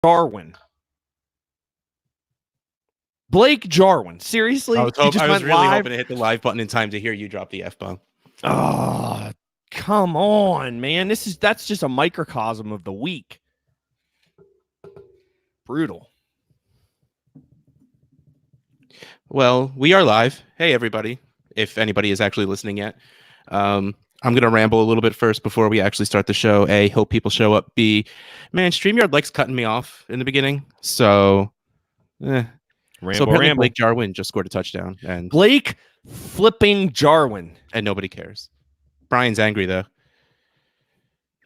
Jarwin. Blake Jarwin. Seriously? I was really hoping to hit the live button in time to hear you drop the F-bomb. Oh, come on, man. That's just a microcosm of the week. Brutal. Well, we are live. Hey, everybody. If anybody is actually listening yet. I'm going to ramble a little bit first before we actually start the show. A, hope people show up. B, man, StreamYard likes cutting me off in the beginning. So, apparently Blake Jarwin just scored a touchdown. And Blake flipping Jarwin. And nobody cares. Brian's angry, though.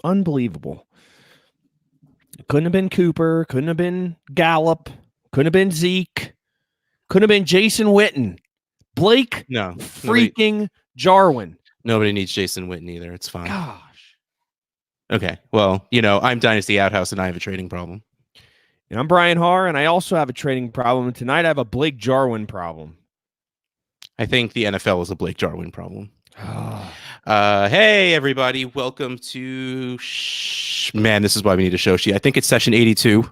Unbelievable. Couldn't have been Cooper. Couldn't have been Gallup. Couldn't have been Zeke. Couldn't have been Jason Witten. Blake freaking Jarwin. Nobody needs Jason Witten either. It's fine. Gosh. Okay. Well, I'm Dynasty Outhouse and I have a trading problem. And I'm Brian Haar and I also have a trading problem. And tonight I have a Blake Jarwin problem. I think the NFL is a Blake Jarwin problem. Hey, everybody. Welcome to... Man, this is why we need a show sheet. I think it's session 82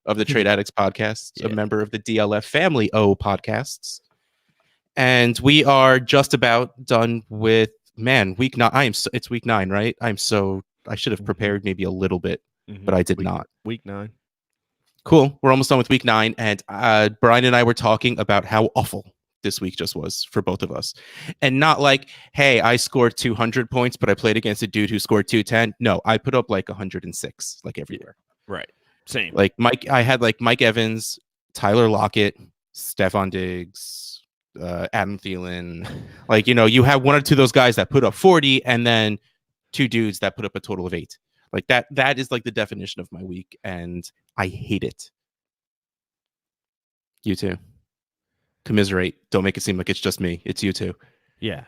of the Trade Addicts podcast, a member of the DLF family O podcasts. And we are just about done with, week 9. It's week 9, right? I should have prepared maybe a little bit, but I did not. Week 9. Cool. We're almost done with week 9. And Brian and I were talking about how awful this week just was for both of us. And not like, hey, I scored 200 points, but I played against a dude who scored 210. No, I put up like 106, like everywhere. Right. Same. Like I had like Mike Evans, Tyler Lockett, Stephon Diggs, Adam Thielen. Like, you have one or two of those guys that put up 40 and then two dudes that put up a total of 8. Like that is like the definition of my week. And I hate it. You too. Commiserate. Don't make it seem like it's just me. It's you too. Yeah.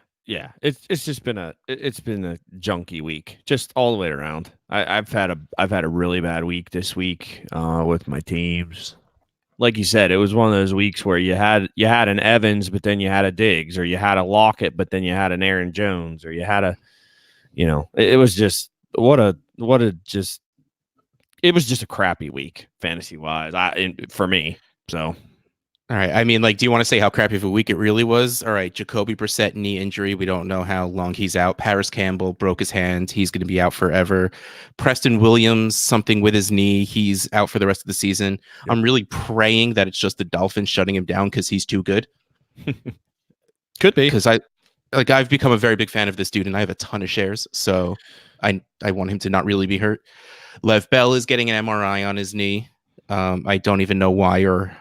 It's just been a junky week, just all the way around. I've had a really bad week this week with my teams. Like you said, it was one of those weeks where you had an Evans, but then you had a Diggs, or you had a Lockett, but then you had an Aaron Jones, or you had a, it was just it was just a crappy week fantasy wise for me. So. All right. I mean, like, do you want to say how crappy of a week it really was? All right. Jacoby Brissett, knee injury. We don't know how long he's out. Paris Campbell broke his hand. He's going to be out forever. Preston Williams, something with his knee. He's out for the rest of the season. Yep. I'm really praying that it's just the Dolphins shutting him down because he's too good. Could be. Because I've become a very big fan of this dude and I have a ton of shares. So I want him to not really be hurt. Lev Bell is getting an MRI on his knee. I don't even know why or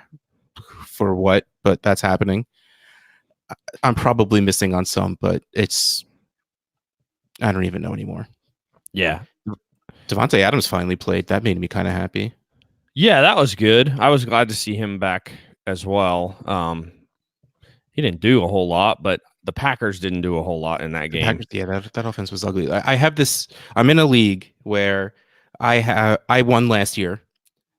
for what, but that's happening. I'm probably missing on some, but I don't even know anymore. Yeah. Devontae Adams finally played. That made me kind of happy. Yeah, that was good. I was glad to see him back as well. He didn't do a whole lot, but the Packers didn't do a whole lot in that game. That offense was ugly. I'm in a league where I won last year.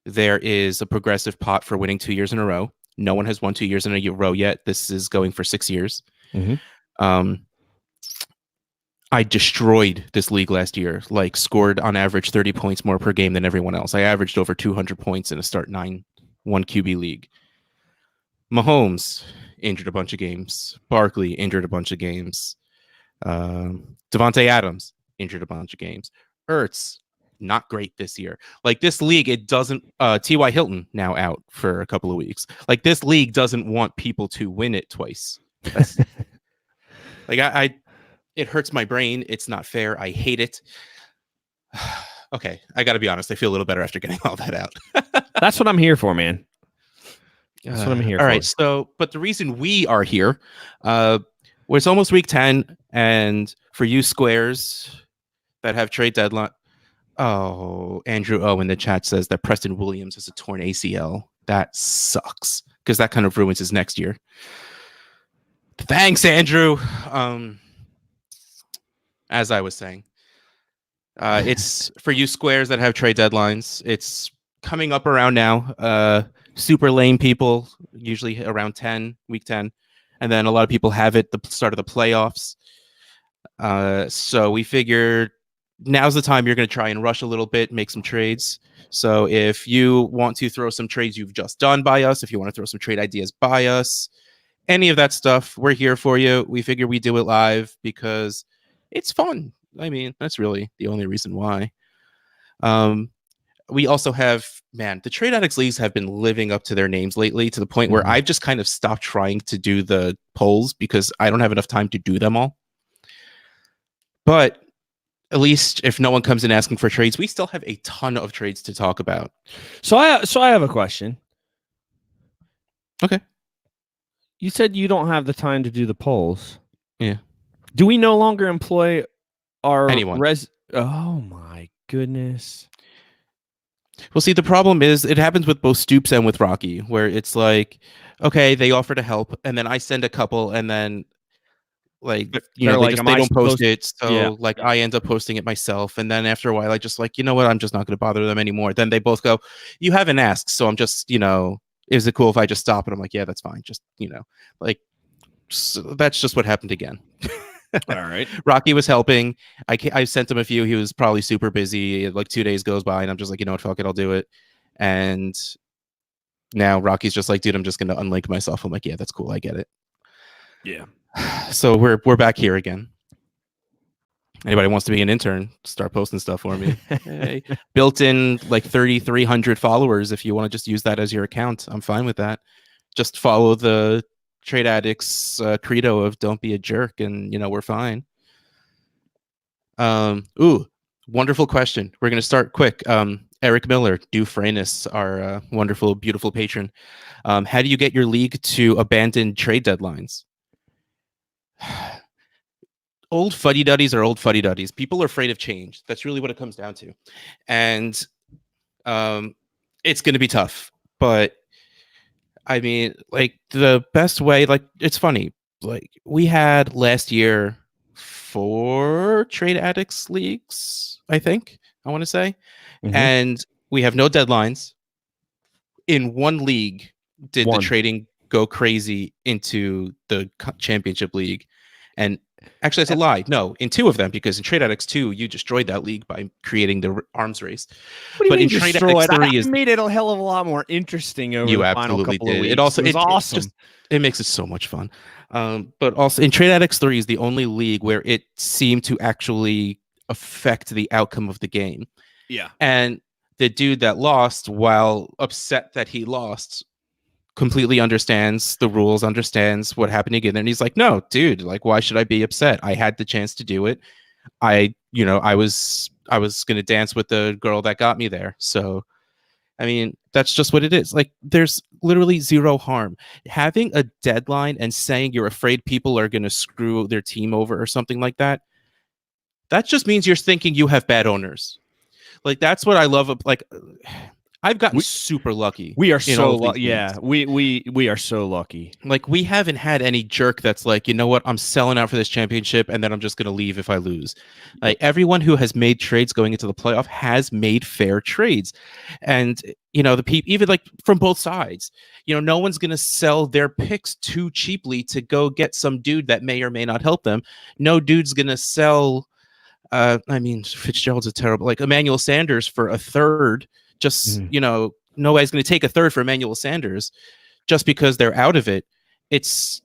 There is a progressive pot for winning 2 years in a row. No one has won 2 years in a row yet. This is going for 6 years. Mm-hmm. I destroyed this league last year, like scored on average 30 points more per game than everyone else. I averaged over 200 points in a start 9-1 QB league. Mahomes injured a bunch of games. Barkley injured a bunch of games. Devontae Adams injured a bunch of games. Ertz, not great this year. Like this league, it doesn't T.Y. Hilton now out for a couple of weeks. Like this league doesn't want people to win it twice. Like it hurts my brain. It's not fair. I hate it. Okay, I got to be honest. I feel a little better after getting all that out. That's what I'm here for, man. That's what I'm here for. All right. So, but the reason we are here, it's almost week 10, and for you squares that have trade deadline. Oh, Andrew O in the chat says that Preston Williams has a torn ACL. That sucks because that kind of ruins his next year. Thanks, Andrew. As I was saying, it's for you squares that have trade deadlines. It's coming up around now. Super lame people, usually around week 10. And then a lot of people have it the start of the playoffs. So we figured now's the time you're going to try and rush a little bit, make some trades. So if you want to throw some trades you've just done by us, if you want to throw some trade ideas by us, any of that stuff, we're here for you. We figure we do it live because it's fun. I mean, that's really the only reason why. We also have, man, the Trade Addicts leagues have been living up to their names lately to the point where I've just kind of stopped trying to do the polls because I don't have enough time to do them all. But at least if no one comes in asking for trades, we still have a ton of trades to talk about. So I have a question. Okay. You said you don't have the time to do the polls. Yeah. Do we no longer employ our anyone? Oh my goodness. Well, see, the problem is it happens with both Stoops and with Rocky, where it's like, okay, they offer to help, and then I send a couple, and then like, you know, they don't post it, so like I end up posting it myself, and then after a while I just like, you know what, I'm just not going to bother them anymore. Then they both go, you haven't asked, so I'm just, you know, is it cool if I just stop? And I'm like, yeah, that's fine, just, you know, like, so that's just what happened again. All right. Rocky was helping. I sent him a few. He was probably super busy. Like 2 days goes by, and I'm just like, you know what, fuck it, I'll do it. And now Rocky's just like, dude, I'm just gonna unlink myself. I'm like, yeah, that's cool, I get it. Yeah. So we're back here again. Anybody wants to be an intern, start posting stuff for me. Hey, built in like 3,300 followers. If you want to just use that as your account, I'm fine with that. Just follow the Trade Addicts credo of don't be a jerk, and you know, we're fine. Ooh, wonderful question. We're gonna start quick. Eric Miller, Dufresnes, our wonderful, beautiful patron. How do you get your league to abandon trade deadlines? Old fuddy-duddies are old fuddy-duddies. People are afraid of change. That's really what it comes down to. And it's going to be tough. But, I mean, like, the best way, like, it's funny. Like, we had last year 4 Trade Addicts leagues, I think, I want to say. Mm-hmm. And we have no deadlines. In one league did the trading go crazy into the championship league. And actually, that's a lie. No, in 2 of them, because in Trade Addicts 2, you destroyed that league by creating the arms race. What do you mean in Trade Addicts 3 is made it a hell of a lot more interesting over the final couple of weeks. It also was awesome. It makes it so much fun. But also in Trade Addicts 3 is the only league where it seemed to actually affect the outcome of the game. Yeah. And the dude that lost, while upset that he lost, completely understands the rules, understands what happened again. And he's like, no, dude, like, why should I be upset? I had the chance to do it. I was going to dance with the girl that got me there. So, I mean, that's just what it is. Like, there's literally zero harm. Having a deadline and saying you're afraid people are going to screw their team over or something like that, that just means you're thinking you have bad owners. Like, that's what I love. Like, I've gotten super lucky. We are so lucky. Yeah, we are so lucky. Like, we haven't had any jerk that's like, you know what, I'm selling out for this championship, and then I'm just going to leave if I lose. Like, everyone who has made trades going into the playoff has made fair trades. And, you know, the people, even like from both sides, you know, no one's going to sell their picks too cheaply to go get some dude that may or may not help them. No dude's going to sell, I mean, Fitzgerald's a terrible, like Emmanuel Sanders for a third. Just, you know, nobody's going to take a third for Emmanuel Sanders just because they're out of it.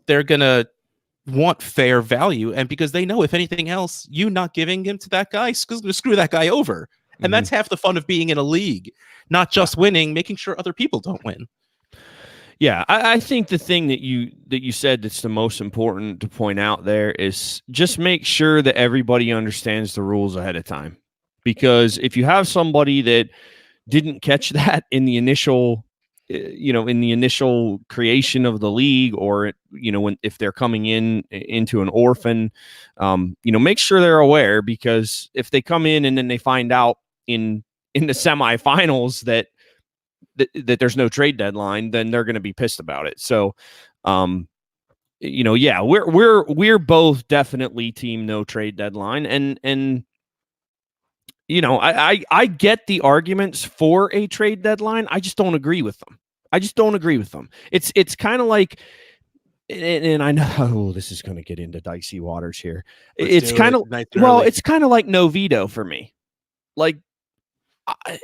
They're going to want fair value. And because they know, if anything else, you not giving him to that guy is going to screw that guy over. And that's half the fun of being in a league, not just winning, making sure other people don't win. Yeah, I think the thing that you said that's the most important to point out there is just make sure that everybody understands the rules ahead of time. Because if you have somebody that didn't catch that in the initial, in the initial creation of the league, or if they're coming into an orphan, make sure they're aware, because if they come in and then they find out in the semifinals that there's no trade deadline, then they're going to be pissed about it. So, yeah, we're both definitely team no trade deadline, and. I get the arguments for a trade deadline. I just don't agree with them. It's kind of like and I know this is going to get into dicey waters here. Let's It's do kind it of nice and early. it's kind of like no veto for me. Like, I,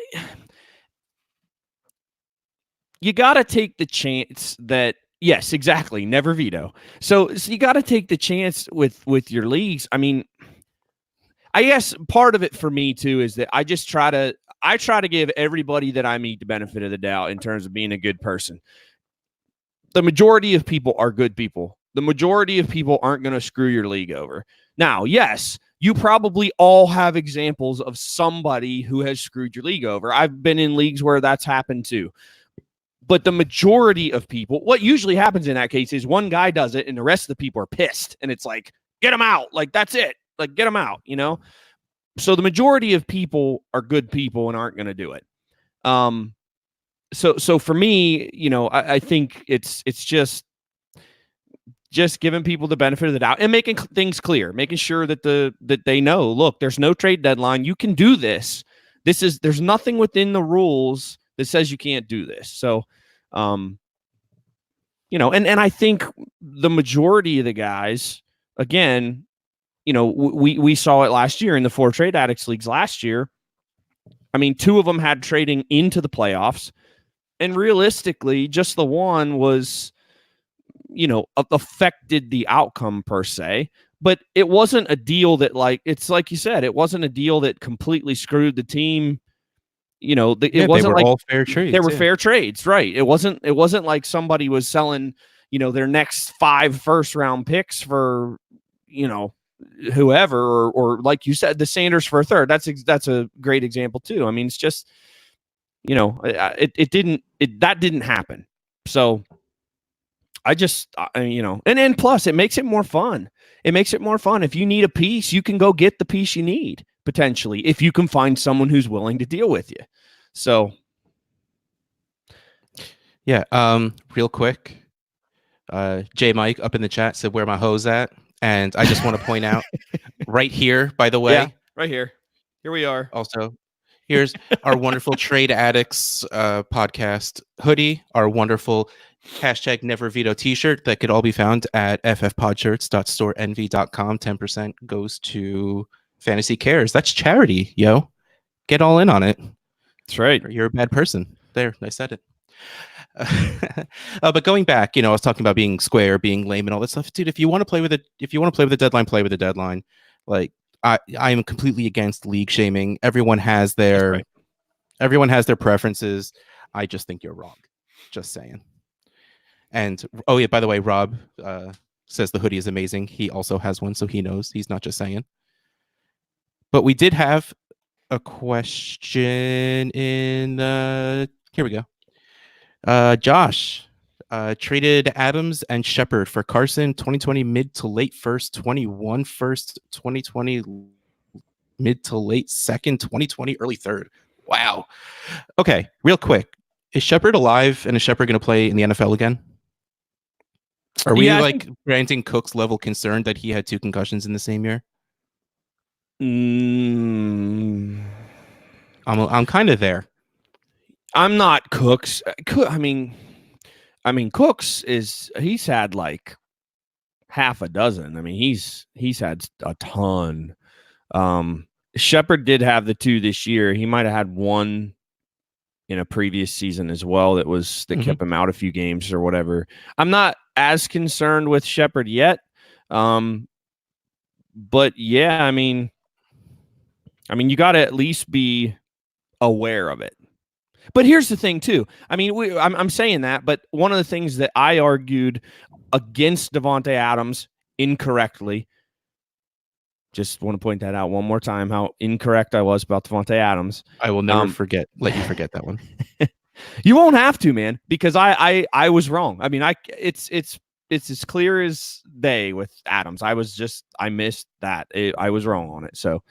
you got to take the chance that yes, exactly, never veto. So you got to take the chance with your leagues. I mean, I guess part of it for me too is that I try to give everybody that I meet the benefit of the doubt in terms of being a good person. The majority of people are good people. The majority of people aren't going to screw your league over. Now, yes, you probably all have examples of somebody who has screwed your league over. I've been in leagues where that's happened too. But the majority of people, what usually happens in that case is one guy does it and the rest of the people are pissed. And it's like, get him out. Like, that's it. Like, get him out, you know? So the majority of people are good people and aren't going to do it. So for me, you know, I think it's just giving people the benefit of the doubt and making things clear, making sure that that they know, look, there's no trade deadline. You can do this. There's nothing within the rules that says you can't do this. So, you know, and I think the majority of the guys, again, you know, we saw it last year in the 4 trade addicts leagues last year. I mean, 2 of them had trading into the playoffs, and realistically, just the one was, you know, affected the outcome per se. But it wasn't a deal that, like, it's like you said, it wasn't a deal that completely screwed the team. You know, it wasn't were like all fair they trades. were fair trades, right? It wasn't like somebody was selling, you know, their next 5 first-round picks for, you know, whoever, or like you said, the Sanders for a third. That's a great example too. I mean, it's just, you know, that didn't happen. So you know, and plus it makes it more fun. It makes it more fun. If you need a piece, you can go get the piece you need potentially if you can find someone who's willing to deal with you. So Yeah. Real quick, J Mike up in the chat said where my hose at, and I just want to point out right here, by the way. Yeah, right here. Here we are. Also, here's our wonderful Trade Addicts podcast hoodie, our wonderful hashtag Never Veto t-shirt that could all be found at ffpodshirts.storenvy.com. 10% goes to Fantasy Cares. That's charity, yo. Get all in on it. That's right. You're a bad person. There, I said it. But going back, you know, I was talking about being square, being lame, and all that stuff, dude. If you want to play with it, if you want to play with the deadline, play with the deadline. Like, I am completely against league shaming. Everyone has their preferences. I just think you're wrong. Just saying. And oh yeah, by the way, Rob says the hoodie is amazing. He also has one, so he knows. He's not just saying. But we did have a question in here we go. Josh traded Adams and Shepard for Carson, 2020 mid to late first, 21 first, 2020 mid to late second, 2020 early third. Wow. Okay, real quick. Is Shepard alive, and is Shepard going to play in the NFL again? Are we granting Cook's level concern that he had 2 concussions in the same year? I'm kind of there. I'm not Cooks. I mean, Cooks he's had like half a dozen. I mean, he's had a ton. Shepard did have the 2 this year. He might have had 1 in a previous season as well that kept him out a few games or whatever. I'm not as concerned with Shepard yet. But yeah, I mean, you got to at least be aware of it. But here's the thing too. I mean, I'm saying that, but one of the things that I argued against Davante Adams incorrectly, just want to point that out one more time, how incorrect I was about Davante Adams. I will never let you forget that one. You won't have to, man, because I was wrong. I mean, it's as clear as day with Adams. I missed that. I was wrong on it. So,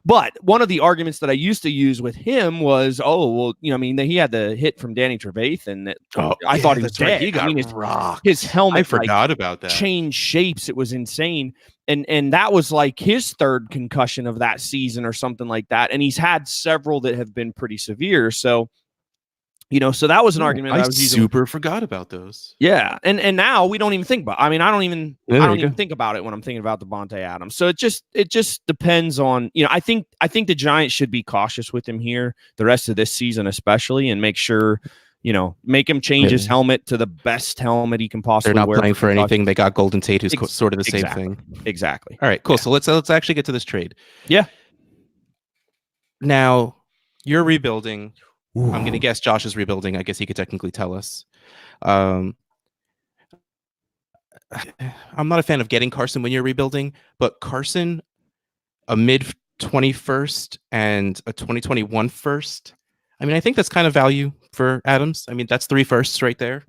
but one of the arguments that I used to use with him was, oh, well, you know, I mean, he had the hit from Danny Trevathan that I thought he was dead. Right. He got rocked. His helmet, I forgot about that. Changed shapes. It was insane. And that was like his 3rd concussion of that season or something like that. And he's had several that have been pretty severe. So, So that was an argument that I I was using. super forgot about those. Yeah, and now we don't even think about. I mean, I don't even think about it when I'm thinking about Devontae Adams. So it just depends on. I think the Giants should be cautious with him here the rest of this season, especially, and make sure. Make him change his helmet to the best helmet he can possibly wear. They're not playing for anything. They got Golden Tate, who's sort of the same thing. Exactly. All right, cool. Yeah. So let's actually get to this trade. Yeah. Now, you're rebuilding. Ooh. I'm going to guess Josh is rebuilding. I guess he could technically tell us. I'm not a fan of getting Carson when you're rebuilding, but Carson, a mid 21st and a 2021 first. I mean, I think that's kind of value for Adams. I mean, that's 3 firsts right there.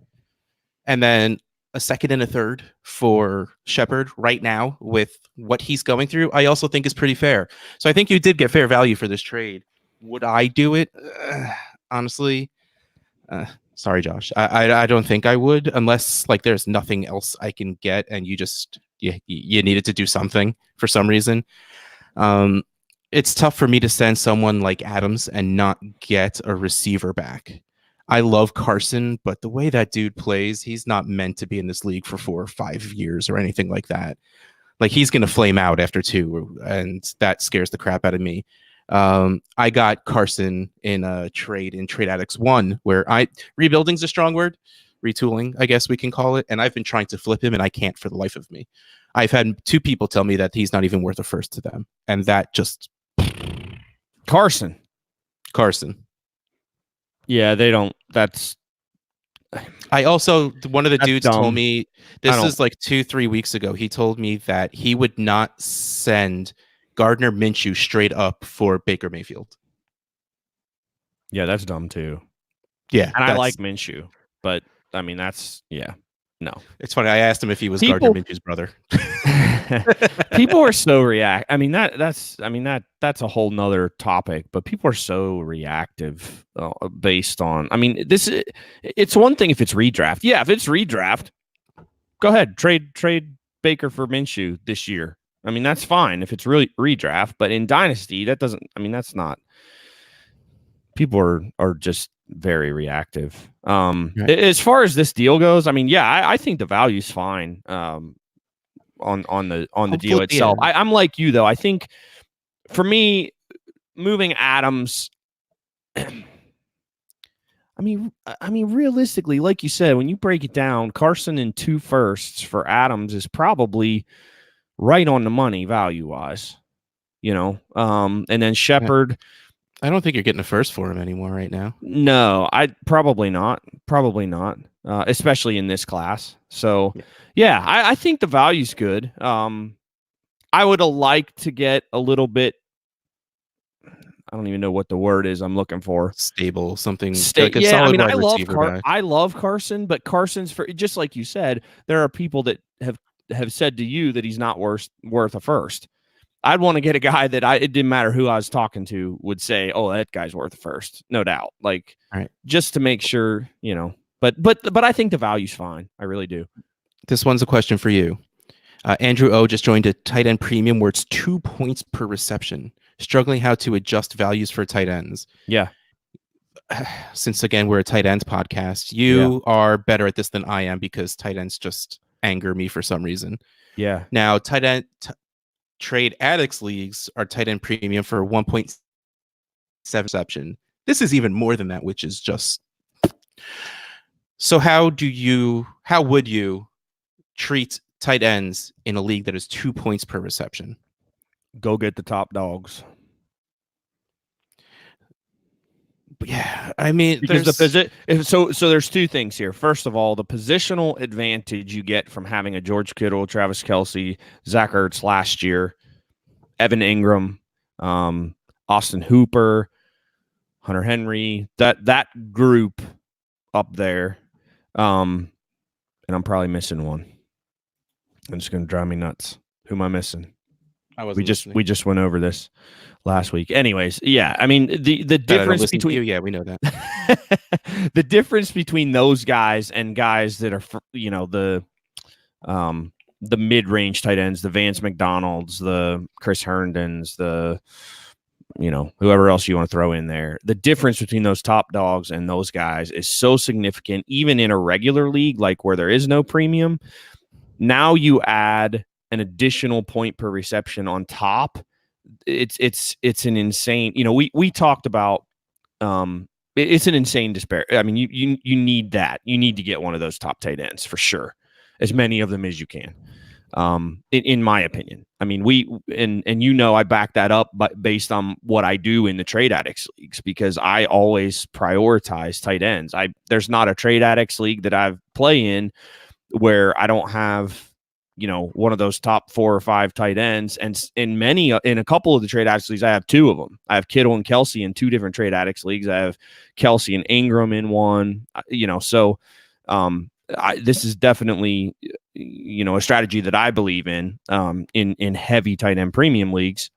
And then a second and a third for Shepard right now with what he's going through, I also think is pretty fair. So I think you did get fair value for this trade. Would I do it? Honestly, sorry, Josh. I don't think I would, unless like there's nothing else I can get and you just you needed to do something for some reason. It's tough for me to send someone like Adams and not get a receiver back. I love Carson, but the way that dude plays, he's not meant to be in this league for 4 or 5 years or anything like that. Like, he's going to flame out after 2, and that scares the crap out of me. I got Carson in a trade in Trade Addicts 1, where rebuilding's a strong word, retooling, I guess we can call it, and I've been trying to flip him, and I can't for the life of me. I've had 2 people tell me that he's not even worth a first to them, and that just... Carson. Yeah, they don't. That's. I also, one of the dudes told me, this is like 2-3 weeks ago, he told me that he would not send Gardner Minshew straight up for Baker Mayfield. Yeah, that's dumb too. Yeah. And I like Minshew, but I mean, no. It's funny. I asked him if he was Gardner Minshew's brother. People are so I mean, that's a whole nother topic, but people are so reactive based on, I mean, it's one thing if it's redraft. Yeah. If it's redraft, go ahead, trade Baker for Minshew this year. I mean, that's fine if it's really redraft, but in Dynasty, that's not, people are just very reactive. Right. As far as this deal goes, I mean, yeah, I think the value's fine. On the deal itself. Yeah. I'm like you though. I think for me, moving Adams, I mean, realistically, like you said, when you break it down, Carson in 2 firsts for Adams is probably right on the money value wise, and then Shepard. I don't think you're getting a first for him anymore right now. No, probably not, especially in this class. So yeah, I think the value's good. I would have liked to get a little bit, I don't even know what the word is I'm looking for. Stable, something like a solid wide receiver. I love Carson, but Carson's just like you said, there are people that have said to you that he's not worth a first. I'd want to get a guy that it didn't matter who I was talking to would say, oh, that guy's worth a first, no doubt. Like, right. Just to make sure, but I think the value's fine. I really do. This one's a question for you. Andrew O just joined a tight end premium where it's 2 points per reception. Struggling how to adjust values for tight ends. Yeah. Since again, we're a tight ends podcast, you are better at this than I am because tight ends just anger me for some reason. Yeah. Now, tight end Trade Addicts leagues are tight end premium for 1.7 reception. This is even more than that, which is just. So how would you treat tight ends in a league that is 2 points per reception? Go get the top dogs. Yeah, I mean, because so there's 2 things here. First of all, the positional advantage you get from having a George Kittle, Travis Kelce, Zach Ertz last year, Evan Ingram, Austin Hooper, Hunter Henry, that group up there, and I'm probably missing one. I'm just gonna drive me nuts. Who am I missing? We just went over this last week. Anyways, yeah, I mean the difference between you, yeah, we know that. The difference between those guys and guys that are the mid-range tight ends, the Vance McDonalds, the Chris Herndons, the whoever else you want to throw in there. The difference between those top dogs and those guys is so significant, even in a regular league, like where there is no premium. Now you add an additional point per reception on top. It's an insane. We talked about it's an insane disparity. I mean, you need that. You need to get one of those top tight ends for sure, as many of them as you can. In my opinion, I mean, I back that up, but based on what I do in the trade addicts leagues, because I always prioritize tight ends. There's not a trade addicts league that I play in where I don't have one of those top 4 or 5 tight ends, and in a couple of the trade addicts leagues, I have 2 of them. I have Kittle and Kelsey in 2 different trade addicts leagues. I have Kelsey and Ingram in one. So this is definitely a strategy that I believe in heavy tight end premium leagues.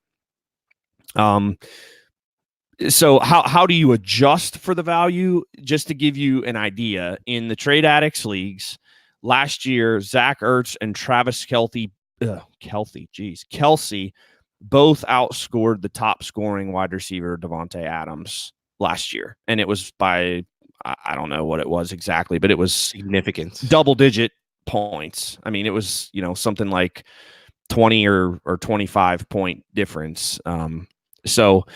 So how do you adjust for the value? Just to give you an idea, in the trade addicts leagues last year, Zach Ertz and Travis Kelce both outscored the top scoring wide receiver Devontae Adams last year, and it was by, I don't know what it was exactly, but it was significant, double-digit points. I mean, it was something like 20 or 25 point difference. So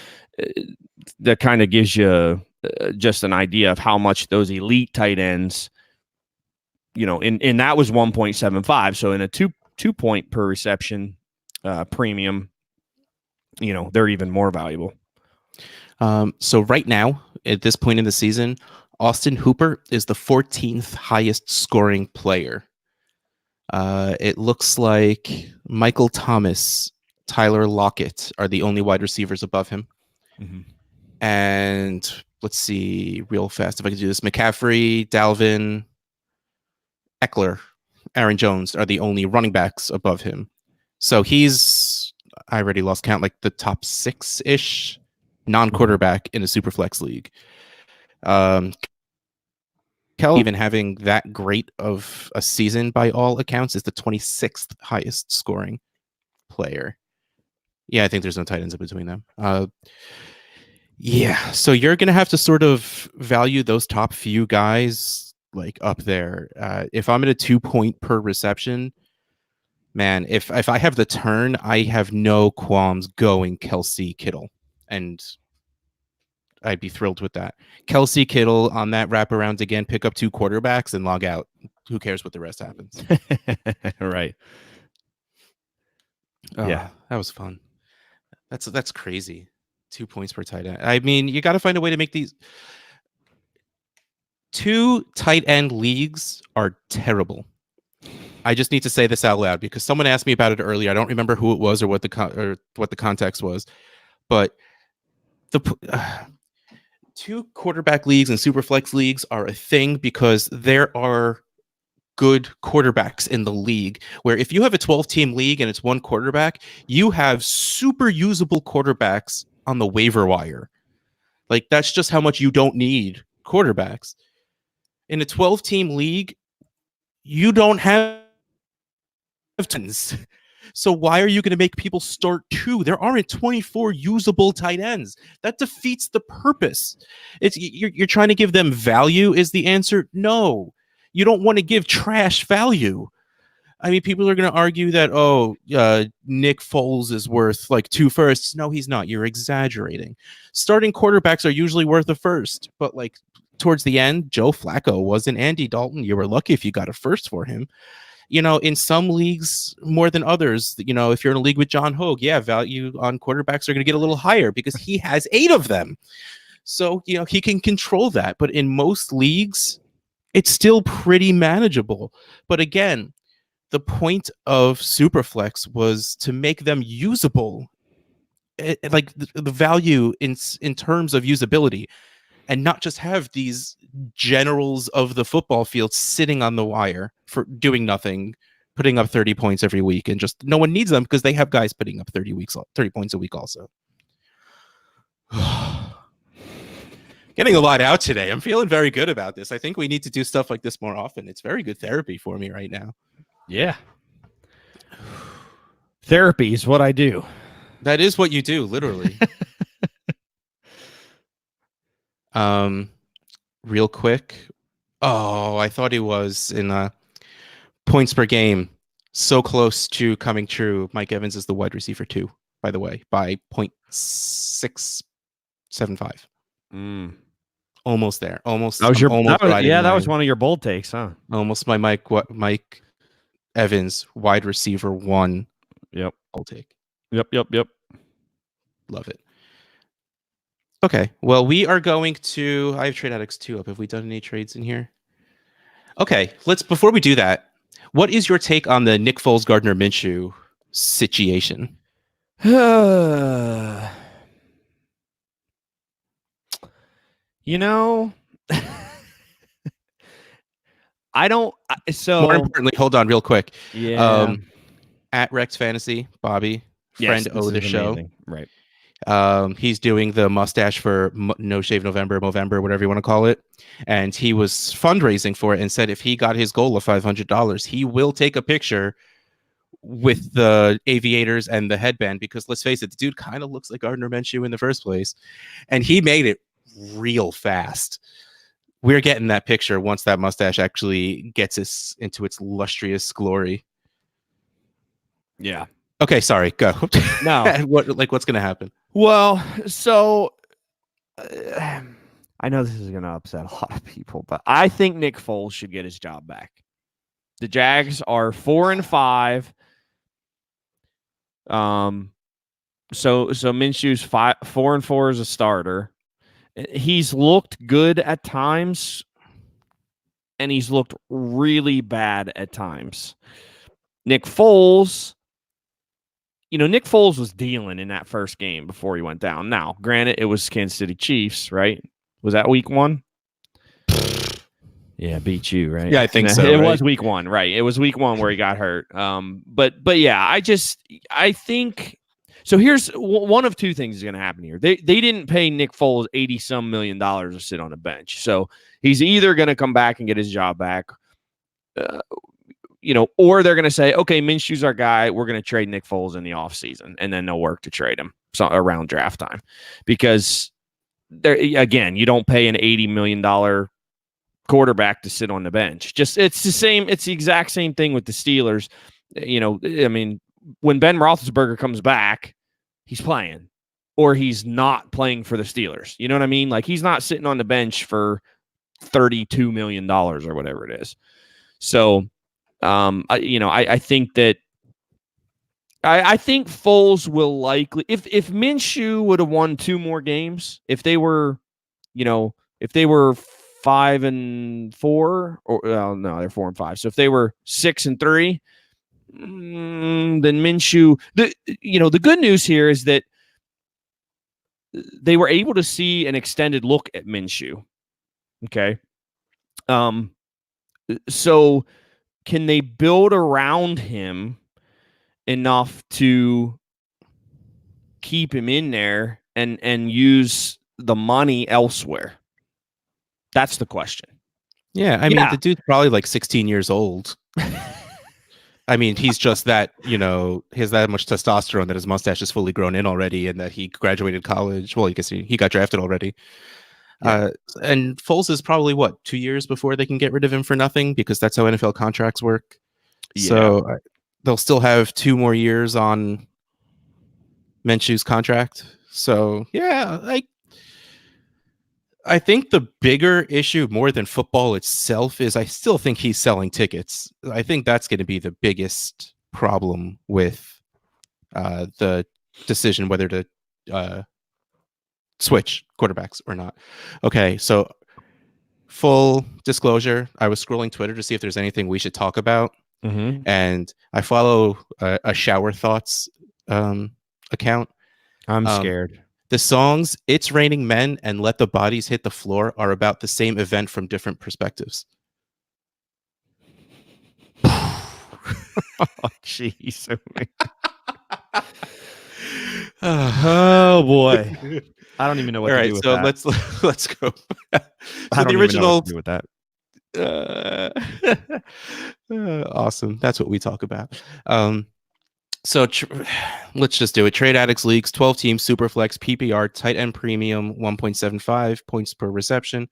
that kind of gives you just an idea of how much those elite tight ends, and that was 1.75. So in a two point per reception premium, they're even more valuable. So right now, at this point in the season, Austin Hooper is the 14th highest scoring player. It looks like Michael Thomas, Tyler Lockett are the only wide receivers above him. Mm-hmm. And let's see real fast if I can do this. McCaffrey, Dalvin, Eckler, Aaron Jones are the only running backs above him. So he's, I already lost count, like the top 6-ish non-quarterback in a Superflex league. Kelly, even having that great of a season by all accounts, is the 26th highest scoring player. Yeah, I think there's no tight ends in between them. Yeah, so you're going to have to sort of value those top few guys like up there. If I'm at a 2 point per reception, man, if I have the turn, I have no qualms going Kelsey, Kittle, and I'd be thrilled with that. Kelsey, Kittle on that wraparound again, pick up 2 quarterbacks and log out. Who cares what the rest happens? Right. Yeah, that was fun. That's crazy. 2 points per tight end. I mean, you got to find a way to make these. 2 tight end leagues are terrible. I just need to say this out loud because someone asked me about it earlier. I don't remember who it was or what the context was, but the 2 quarterback leagues and Superflex leagues are a thing because there are good quarterbacks in the league, where if you have a 12-team league and it's 1 quarterback, you have super usable quarterbacks on the waiver wire. Like, that's just how much you don't need quarterbacks. In a 12-team league, you don't have tons. So why are you going to make people start 2? There aren't 24 usable tight ends. That defeats the purpose. You're trying to give them value is the answer. No, you don't want to give trash value. I mean, people are going to argue that, Nick Foles is worth like 2 firsts. No, he's not. You're exaggerating. Starting quarterbacks are usually worth a first, but like towards the end, Joe Flacco wasn't Andy Dalton. You were lucky if you got a first for him. In some leagues more than others, if you're in a league with John Hogue, value on quarterbacks are going to get a little higher because he has 8 of them. So, he can control that. But in most leagues, it's still pretty manageable. But again, the point of Superflex was to make them usable, like the value in terms of usability, and not just have these generals of the football field sitting on the wire for doing nothing, putting up 30 points every week, and just no one needs them because they have guys putting up 30 points a week also. Getting a lot out today. I'm feeling very good about this. I think we need to do stuff like this more often. It's very good therapy for me right now. Yeah. Therapy is what I do. That is what you do, literally. Um, real quick. Oh, I thought he was in points per game. So close to coming true. Mike Evans is the wide receiver 2, by the way, by 0.675. Mm. Almost there. Almost. That was I'm your almost riding that was my one of your bold takes, huh? almost my Mike Evans wide receiver 1. Yep. I'll take. Yep. Love it. Okay. Well, we are going to. I have Trade Addicts 2 up. Have we done any trades in here? Okay. Before we do that, what is your take on the Nick Foles Gardner Minshew situation? You know, I don't. More So importantly, hold on real quick. yeah, At Rex Fantasy, Bobby, yes, friend this of the is show. amazing, right? He's doing the mustache for No Shave November, whatever you want to call it. And he was fundraising for it and said if he got his goal of $500, he will take a picture with the aviators and the headband, because let's face it, the dude kind of looks like Gardner Minshew in the first place. And he made it real fast. We're getting that picture once that mustache actually gets us into its lustrous glory. Yeah. Okay, sorry, go. No. What's going to happen? Well, so I know this is going to upset a lot of people, but I think Nick Foles should get his job back. The Jags are 4-5. So Minshew's 4-4 as a starter. He's looked good at times, and he's looked really bad at times. Nick Foles was dealing in that first game before he went down. Now, granted, it was Kansas City Chiefs, right? Was that week 1? Yeah, beat you, right? Yeah, I think so. It right? was week 1, right? It was week 1 where he got hurt. But yeah, I think so. Here's one of two things is going to happen here. They didn't pay Nick Foles $80-some million to sit on the bench, so he's either going to come back and get his job back, or they're going to say, okay, Minshew's our guy. We're going to trade Nick Foles in the offseason, and then they'll work to trade him around draft time, because you don't pay an $80 million quarterback to sit on the bench. It's the exact same thing with the Steelers. I mean, when Ben Roethlisberger comes back, he's playing, or he's not playing for the Steelers. You know what I mean? Like, he's not sitting on the bench for $32 million or whatever it is. So, I think that I think Foles will likely, if Minshew would have won 2 more games, if they were 5-4, or no, they're 4-5. So if they were 6-3, then Minshew. The good news here is that they were able to see an extended look at Minshew. Okay, so can they build around him enough to keep him in there and use the money elsewhere? That's the question. Yeah, I mean, the dude's probably like 16 years old. I mean, he's just that, he has that much testosterone that his mustache is fully grown in already, and that he graduated college. Well, I guess he got drafted already. Yeah. And Foles is probably, 2 years before they can get rid of him for nothing, because that's how NFL contracts work. Yeah. So they'll still have 2 more years on Minshew's contract. So, yeah, I think the bigger issue, more than football itself, is I still think he's selling tickets. I think that's going to be the biggest problem with the decision whether to switch quarterbacks or not. Okay, so full disclosure, I was scrolling Twitter to see if there's anything we should talk about. Mm-hmm. And I follow a Shower Thoughts account. I'm scared. The songs It's Raining Men and Let the Bodies Hit the Floor are about the same event from different perspectives. Oh, jeez. Oh, boy. I don't even know what to do with that. All right, so let's go. So I don't the original even know what to do with that. Awesome. That's what we talk about. So let's just do it. Trade Addicts leagues, 12 teams, Superflex, PPR, tight end premium, 1.75 points per reception.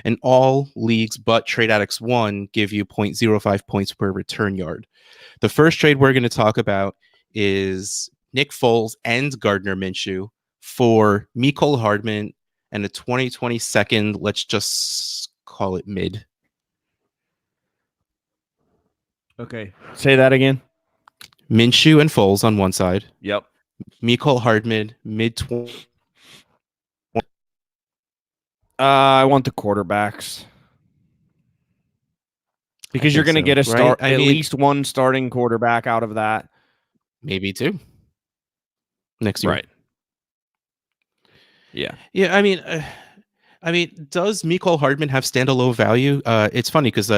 And all leagues but Trade Addicts 1 give you 0.05 points per return yard. The first trade we're going to talk about is Nick Foles and Gardner Minshew for Mecole Hardman and a 2022nd, let's just call it mid. Okay. Say that again. Minshew and Foles on one side. Yep. Mecole Hardman, mid 20. I want the quarterbacks because you're going to get a start, right? at least one starting quarterback out of that. Maybe two next year. Right. Yeah. Yeah. I mean, does Mecole Hardman have standalone value? It's funny because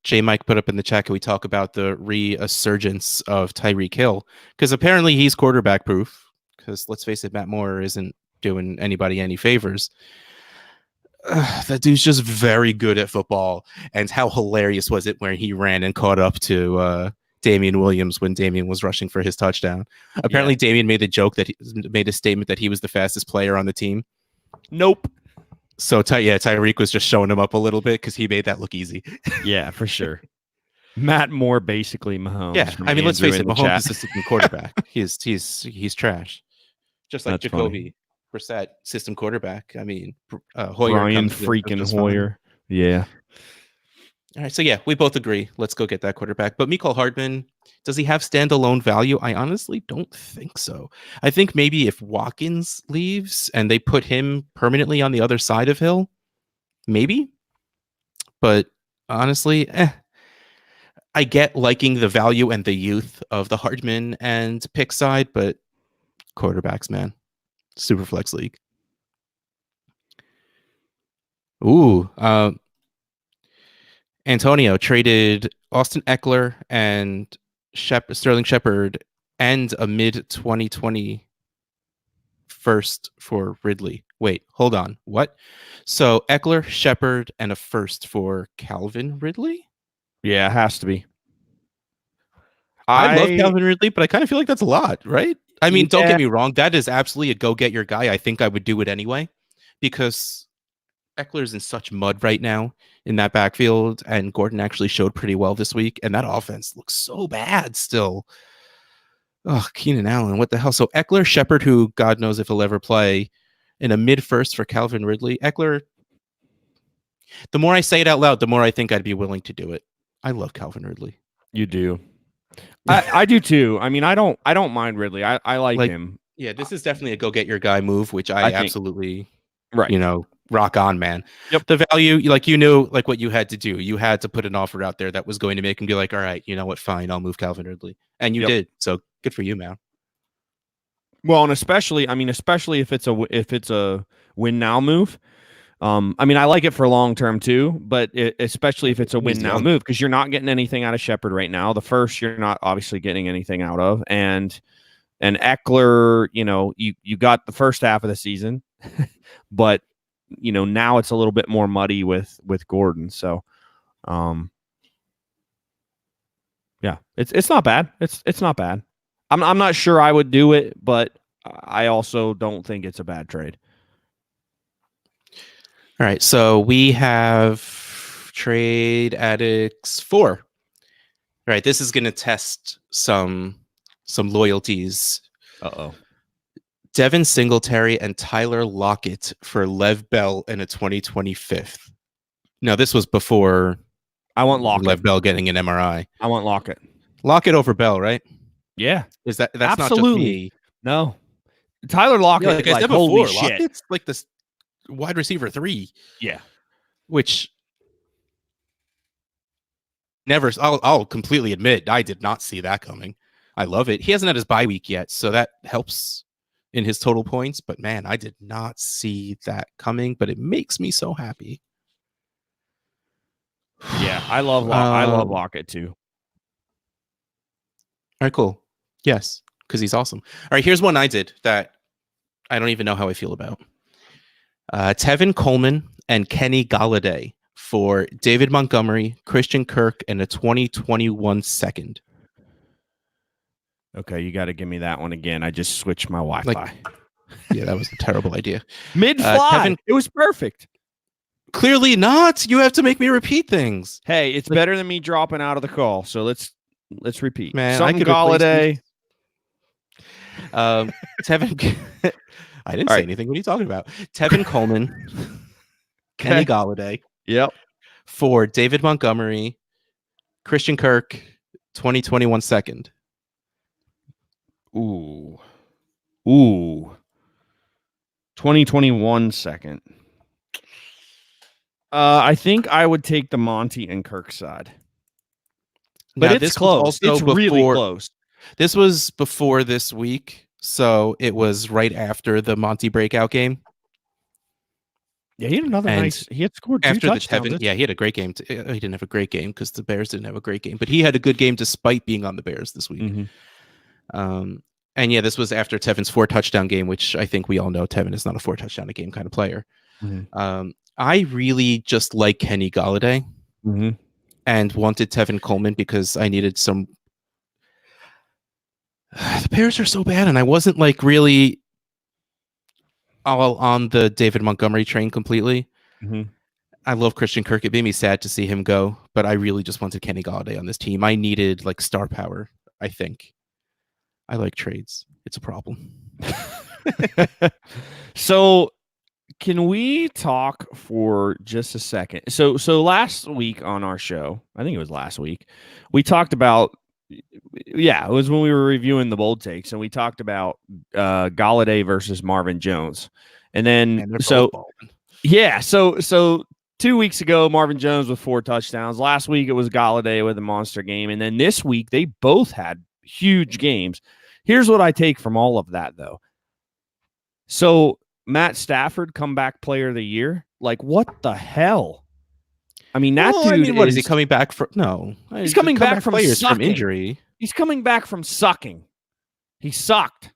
J Mike put up in the chat, can we talk about the resurgence of Tyreek Hill? Because apparently he's quarterback proof. Because let's face it, Matt Moore isn't doing anybody any favors. That dude's just very good at football. And how hilarious was it when he ran and caught up to Damian Williams when Damian was rushing for his touchdown? Apparently, Damian made the joke that he made a statement that he was the fastest player on the team. Nope. So Tyreek was just showing him up a little bit because he made that look easy. Yeah, for sure. Matt Moore basically Mahomes. Yeah, I mean, let's face it, Mahomes is the system quarterback. he's trash. Just like Jacoby Brissett, system quarterback. I mean, Hoyer, Brian freaking Hoyer. Yeah. All right, so yeah, we both agree. Let's go get that quarterback. But Mecole Hardman, does he have standalone value? I honestly don't think so. I think maybe if Watkins leaves and they put him permanently on the other side of Hill, maybe. But honestly, I get liking the value and the youth of the Hardman and pick side, but quarterbacks, man. Super flex league. Ooh, Antonio traded Austin Eckler and Sterling Shepard and a mid 2020 first for Ridley. Wait, hold on. What? So Eckler, Shepard, and a first for Calvin Ridley? Yeah, it has to be. I love Calvin Ridley, but I kind of feel like that's a lot, right? I mean, don't get me wrong. That is absolutely a go get your guy. I think I would do it anyway because Eckler's in such mud right now in that backfield, and Gordon actually showed pretty well this week, and that offense looks so bad still. Oh, Keenan Allen, what the hell? So Eckler, Shepard, who God knows if he'll ever play, in a mid-first for Calvin Ridley. Eckler, the more I say it out loud, the more I think I'd be willing to do it. I love Calvin Ridley. You do. I do too. I mean, I don't mind Ridley. I like him. Yeah, this is definitely a go get your guy move, which I absolutely, right. Rock on, man. Yep. The value, like, you knew, like, what you had to do. You had to put an offer out there that was going to make him be like, all right, you know what, fine, I'll move Calvin Ridley. And you did. So good for you, man. Well, and especially if it's a win now move. I mean, I like it for long term too, but especially if it's a win now move, because you're not getting anything out of Shepard right now. The first, you're not obviously getting anything out of, and Eckler, you got the first half of the season, but now it's a little bit more muddy with Gordon. So, yeah, it's not bad. It's not bad. I'm not sure I would do it, but I also don't think it's a bad trade. All right, so we have Trade Addicts 4. All right, this is going to test some loyalties. Uh-oh. Devin Singletary and Tyler Lockett for Lev Bell in a 2025. Now, this was before I want Lockett. Lev Bell getting an MRI. I want Lockett. Lockett over Bell, right? Yeah. That's absolutely not just me. No. Tyler Lockett, like holy before, shit. Lockett's like this wide receiver 3. Yeah. Which never, I'll completely admit, I did not see that coming. I love it. He hasn't had his bye week yet, so that helps in his total points. But man, I did not see that coming, but it makes me so happy. Yeah, I love Lockett too. All right, cool. Yes, because he's awesome. All right, here's one I did that I don't even know how I feel about. Tevin Coleman and Kenny Galladay for David Montgomery, Christian Kirk, and a 2021 second. Okay, you got to give me that one again. I just switched my Wi-Fi. Yeah, that was a terrible idea. Mid-fly. Tevin, It was perfect. clearly not. You have to make me repeat things. Hey, it's better than me dropping out of the call. So let's repeat. Man, Something I could replace Galladay. Tevin. I didn't All say right. anything. What are you talking about? Tevin Coleman, Kenny Okay. Galladay, Yep. for David Montgomery, Christian Kirk, 2021 second. Ooh. 2021 second. I think I would take the Monty and Kirk side. But Now, it's this was close. also It's really close. This was before this week, so it was right after the Monty breakout game. Yeah, he had another And nice. He had scored 2 after the touchdowns. Tevin, he had a great game. He didn't have a great game because the Bears didn't have a great game, but he had a good game despite being on the Bears this week. Mm-hmm. And yeah, this was after Tevin's 4 touchdown game, which I think we all know Tevin is not a 4 touchdown a game kind of player. Mm-hmm. I really just like Kenny Galladay and wanted Tevin Coleman because I needed some. The Bears are so bad, and I wasn't like really all on the David Montgomery train completely. Mm-hmm. I love Christian Kirk. It made me sad to see him go, but I really just wanted Kenny Galladay on this team. I needed like star power, I think. I like trades. It's a problem. So can we talk for just a second? So last week on our show, I think it was last week, we talked about, yeah, it was when we were reviewing the bold takes, and we talked about Galladay versus Marvin Jones. And then Man, so 2 weeks ago, Marvin Jones with 4 touchdowns. Last week it was Galladay with a monster game. And then this week they both had huge games. Here's what I take from all of that, though. So Matt Stafford, comeback player of the year. Like, what the hell? I mean, that dude. I mean, what is he coming back from? No, he's coming back from players sucking. from injury. He's coming back from sucking. He sucked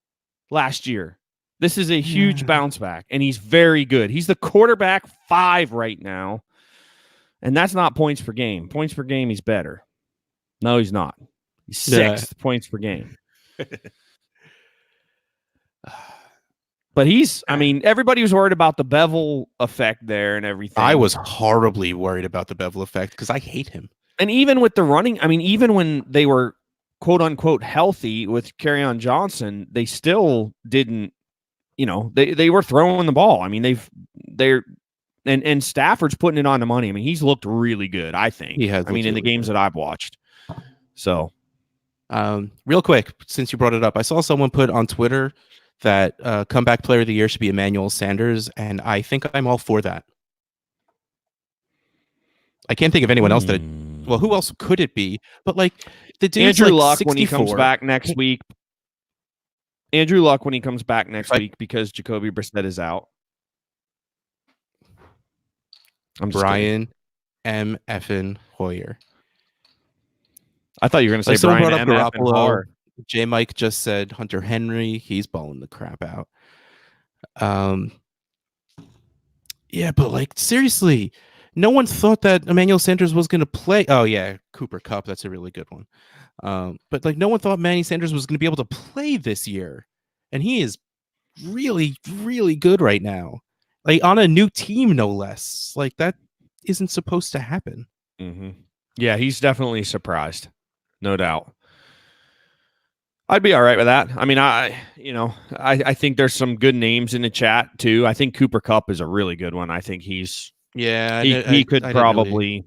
last year. This is a huge bounce back, and he's very good. He's the quarterback 5 right now, and that's not points per game. Points per game, he's better. No, he's not. He's 6th points per game. But he's, I mean, everybody was worried about the Bevel effect there and everything. I was horribly worried about the Bevel effect because I hate him. And even with the running, I mean, even when they were quote unquote healthy with Kerryon Johnson, they still didn't, you know, they were throwing the ball. I mean, and Stafford's putting it on the money. I mean, he's looked really good, I think. He has. I mean, in the games that I've watched. So, real quick, since you brought it up, I saw someone put on Twitter that comeback player of the year should be Emmanuel Sanders, and I think I'm all for that. I can't think of anyone else that. Well, who else could it be? But like the dude's Andrew like Luck 64. when he comes back next week. Andrew Luck when he comes back next week because Jacoby Brissett is out. I'm Brian M. Effin Hoyer. I thought you were going to say someone Brian brought up M. Garoppolo. J. Mike just said Hunter Henry. He's balling the crap out. Yeah, but like seriously, no one thought that Emmanuel Sanders was going to play. Oh yeah, Cooper Kupp. That's a really good one. But like no one thought Manny Sanders was going to be able to play this year, and he is really, really good right now. Like on a new team, no less. Like that isn't supposed to happen. Mm-hmm. Yeah, he's definitely surprised, no doubt. I'd be all right with that. I mean, I think there's some good names in the chat too. I think Cooper Kupp is a really good one. I think he could probably.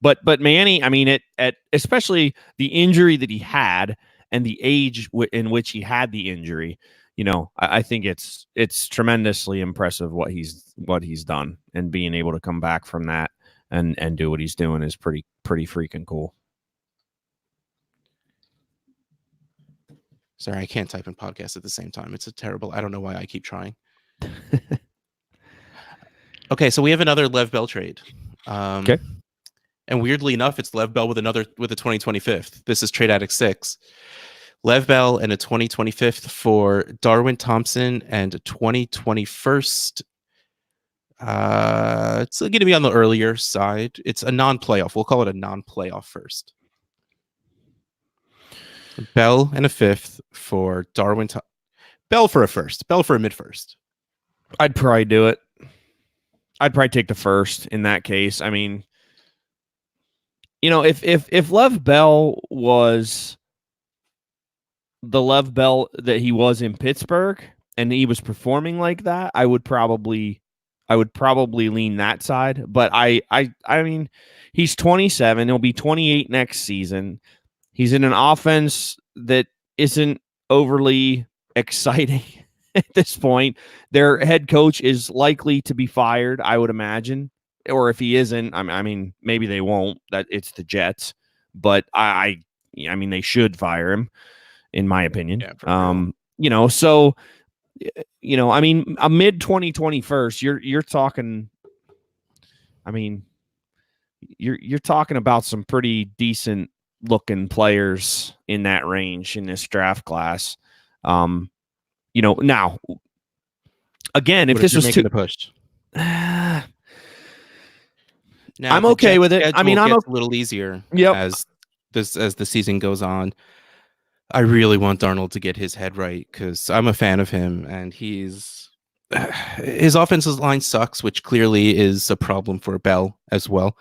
But Manny, I mean, at especially the injury that he had and the age in which he had the injury, you know, I think it's tremendously impressive what he's done, and being able to come back from that and do what he's doing is pretty freaking cool. Sorry, I can't type in podcast at the same time. It's I don't know why I keep trying. Okay, so we have another Lev Bell trade. Okay. And weirdly enough, it's Lev Bell with a 2025th. This is Trade Addict 6. Lev Bell and a 2025th for Darwin Thompson and a 2021st. It's going to be on the earlier side. It's a non-playoff. We'll call it a non-playoff first. Bell and a fifth for Darwin. Bell for a first. Bell for a mid first. I'd probably do it. I'd probably take the first in that case. I mean, if Lev Bell was the Lev Bell that he was in Pittsburgh and he was performing like that, I would probably lean that side. But I mean, he's 27. He'll be 28 next season. He's in an offense that isn't overly exciting at this point. Their head coach is likely to be fired, I would imagine. Or if he isn't, I mean, maybe they won't. That it's the Jets, but I mean, they should fire him, in my opinion. Yeah, for real. So I mean, a mid 2021st, you're talking. I mean, you're talking about some pretty decent looking players in that range in this draft class. Now again, if this you're was making a push, now now I'm okay with it. I mean, I'm gets a little easier yep. as the season goes on. I really want Darnold to get his head right because I'm a fan of him, and his offensive line sucks, which clearly is a problem for Bell as well.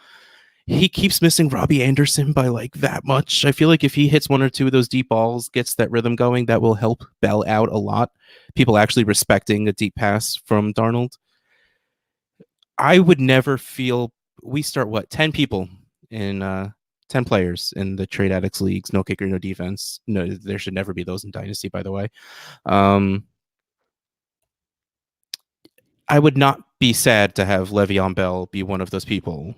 He keeps missing Robbie Anderson by like that much. I feel like if he hits one or two of those deep balls, gets that rhythm going, that will help Bell out a lot. People actually respecting a deep pass from Darnold. I would never feel we start 10 people in 10 players in the trade addicts leagues, no kicker, no defense. No, there should never be those in Dynasty, by the way. I would not be sad to have Le'Veon Bell be one of those people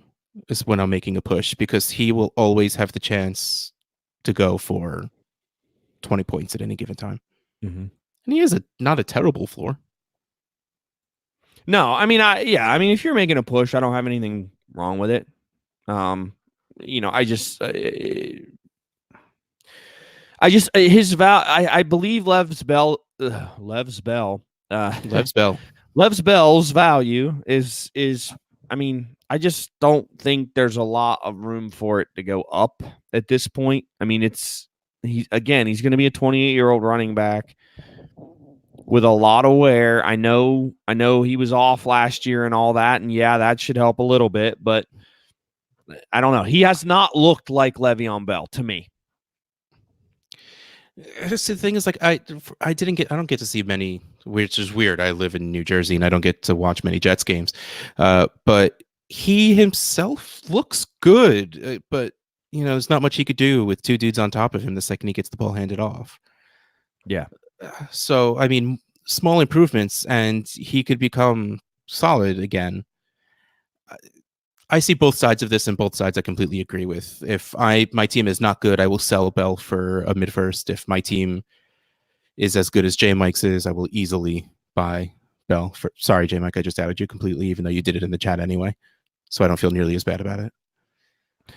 is when I'm making a push, because he will always have the chance to go for 20 points at any given time. Mm-hmm. And he has not a terrible floor. No, I mean, I mean, if you're making a push, I don't have anything wrong with it. I just his I believe Lev's Bell. Lev's Bell's value is. I mean, I just don't think there's a lot of room for it to go up at this point. I mean, he's going to be a 28-year-old running back with a lot of wear. I know he was off last year and all that, and yeah, that should help a little bit, but I don't know. He has not looked like Le'Veon Bell to me. The thing is, like, I don't get to see many, which is weird. I live in New Jersey and I don't get to watch many Jets games. But he himself looks good. But there's not much he could do with two dudes on top of him the second he gets the ball handed off. Yeah. So I mean, small improvements and he could become solid again. I see both sides of this, and both sides I completely agree with. If my team is not good, I will sell Bell for a mid first. If my team is as good as J Mike's is, I will easily buy Bell for. Sorry, J Mike, I just outed you completely, even though you did it in the chat anyway, so I don't feel nearly as bad about it.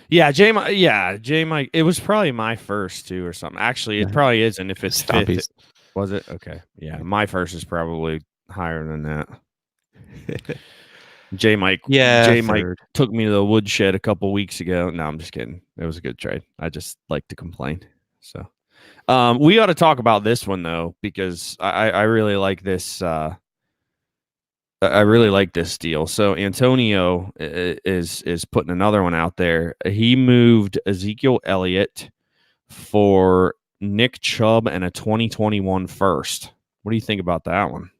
Yeah, J Mike. It was probably my first too, or something. Actually, it probably isn't. If it's fifth, was it? Okay, yeah, my first is probably higher than that. J Mike took me to the woodshed a couple weeks ago. No, I'm just kidding. It was a good trade. I just like to complain. So we ought to talk about this one though, because I really like this. I really like this deal. So Antonio is putting another one out there. He moved Ezekiel Elliott for Nick Chubb and a 2021 first. What do you think about that one?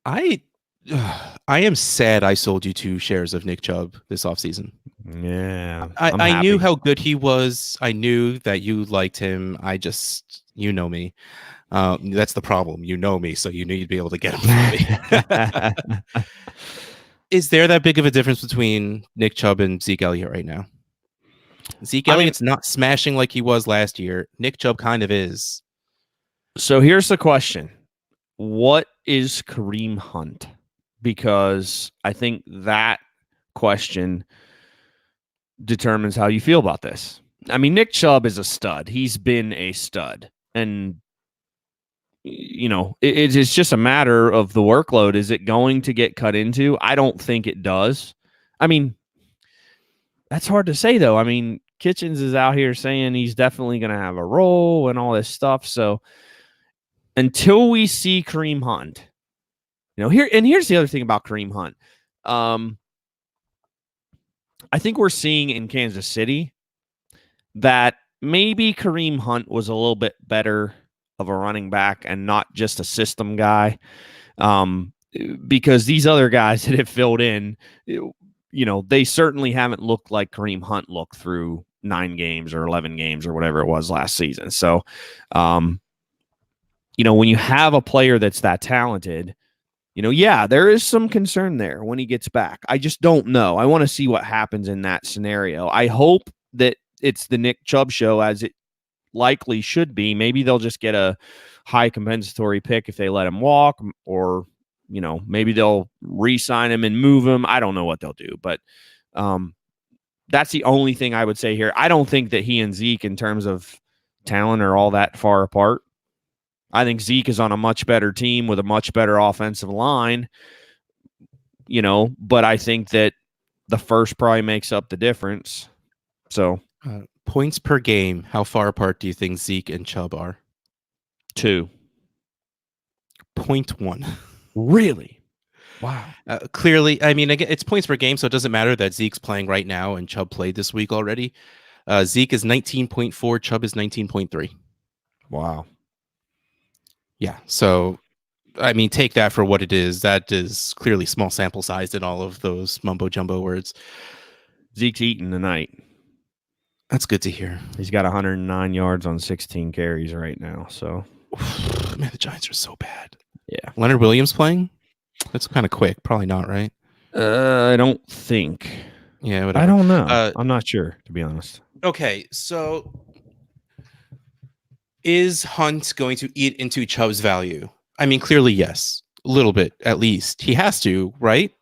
I am sad I sold you 2 shares of Nick Chubb this offseason. Yeah. I knew how good he was. I knew that you liked him. I just, know me. That's the problem. You know me, so you knew you'd be able to get him for me. Is there that big of a difference between Nick Chubb and Zeke Elliott right now? Zeke Elliott's not smashing like he was last year. Nick Chubb kind of is. So here's the question. What is Kareem Hunt? Because I think that question determines how you feel about this. I mean, Nick Chubb is a stud. He's been a stud. And, it's just a matter of the workload. Is it going to get cut into? I don't think it does. I mean, that's hard to say, though. I mean, Kitchens is out here saying he's definitely going to have a role and all this stuff. So until we see Kareem Hunt, here's the other thing about Kareem Hunt. I think we're seeing in Kansas City that maybe Kareem Hunt was a little bit better of a running back and not just a system guy. Because these other guys that have filled in, they certainly haven't looked like Kareem Hunt looked through 9 games or 11 games or whatever it was last season. So, when you have a player that's that talented, there is some concern there when he gets back. I just don't know. I want to see what happens in that scenario. I hope that it's the Nick Chubb show, as it likely should be. Maybe they'll just get a high compensatory pick if they let him walk, or maybe they'll re-sign him and move him. I don't know what they'll do, but that's the only thing I would say here. I don't think that he and Zeke, in terms of talent, are all that far apart. I think Zeke is on a much better team with a much better offensive line, but I think that the first probably makes up the difference. So points per game, how far apart do you think Zeke and Chubb are? 2. 0.1. Really? Wow. Clearly, I mean, it's points per game, so it doesn't matter that Zeke's playing right now and Chubb played this week already. Zeke is 19.4, Chubb is 19.3. Wow. Yeah, so, I mean, take that for what it is. That is clearly small sample sized in all of those mumbo-jumbo words. Zeke's eating tonight. That's good to hear. He's got 109 yards on 16 carries right now, so. Man, the Giants are so bad. Yeah. Leonard Williams playing? That's kind of quick. Probably not, right? I don't think. Yeah, whatever. I don't know. I'm not sure, to be honest. Okay, so is Hunt going to eat into Chubb's value? I mean, clearly, yes. A little bit, at least. He has to, right?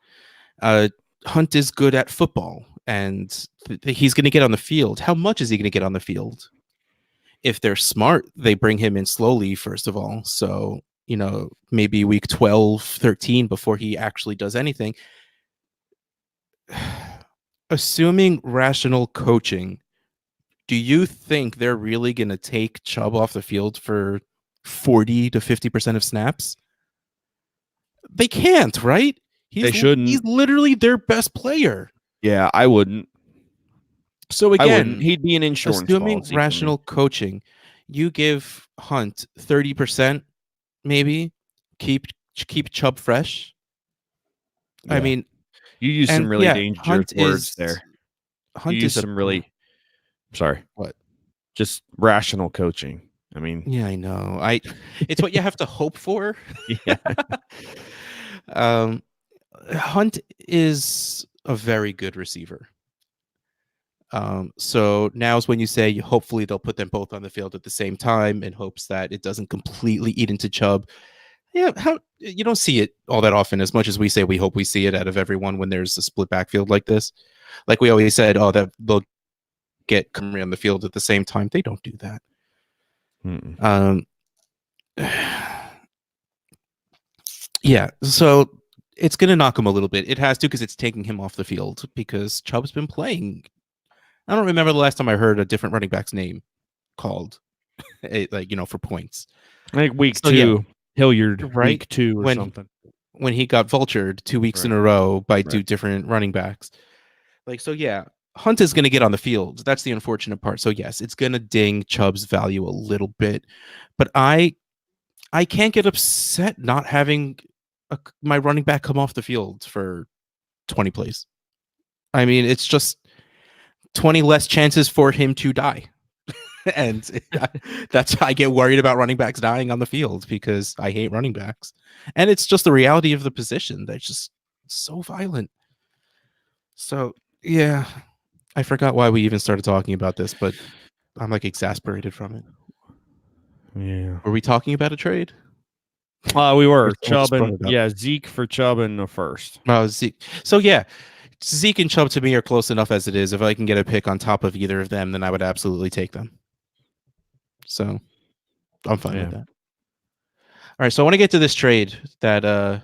Hunt is good at football, and he's going to get on the field. How much is he going to get on the field? If they're smart, they bring him in slowly, first of all. So, maybe week 12, 13 before he actually does anything. Assuming rational coaching, do you think they're really going to take Chubb off the field for 40 to 50% of snaps? They can't, right? They shouldn't. He's literally their best player. Yeah, I wouldn't. So again, he'd be an insurance assuming policy rational coaching, you give Hunt 30%, maybe keep Chubb fresh. Yeah. I mean, you use some really dangerous words there. Hunt is some really. Sorry. What? Just rational coaching. I mean, yeah, I know. It's what you have to hope for. Yeah. Hunt is a very good receiver. So now's when you say hopefully they'll put them both on the field at the same time in hopes that it doesn't completely eat into Chubb. Yeah, you don't see it all that often, as much as we say we hope we see it out of everyone when there's a split backfield like this. Like we always said, that they'll get Camry on the field at the same time. They don't do that. Yeah, so it's going to knock him a little bit. It has to, because it's taking him off the field, because Chubb's been playing. I don't remember the last time I heard a different running back's name called, for points. I think week 2, yeah. Hilliard, right? Week 2 or something. When he got vultured 2 weeks in a row by 2 different running backs. Yeah, Hunt is going to get on the field. That's the unfortunate part. So yes, it's going to ding Chubb's value a little bit, but I can't get upset not having my running back come off the field for 20 plays. I mean, it's just 20 less chances for him to die. And that's why I get worried about running backs dying on the field, because I hate running backs. And it's just the reality of the position. They're just so violent. So, yeah, I forgot why we even started talking about this, but I'm exasperated from it. Yeah. Were we talking about a trade? We were. Chubb and Zeke for Chubb in the first. Zeke. So yeah, Zeke and Chubb to me are close enough as it is. If I can get a pick on top of either of them, then I would absolutely take them. So I'm fine with that. All right, so I want to get to this trade that I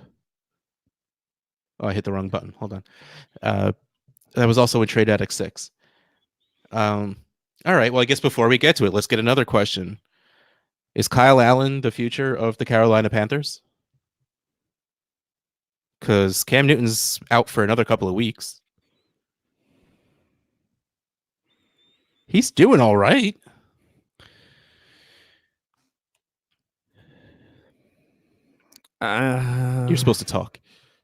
hit the wrong button. Hold on. That was also a trade Addicts 6. All right. Well, I guess before we get to it, let's get another question. Is Kyle Allen the future of the Carolina Panthers? Because Cam Newton's out for another couple of weeks. He's doing all right. You're supposed to talk.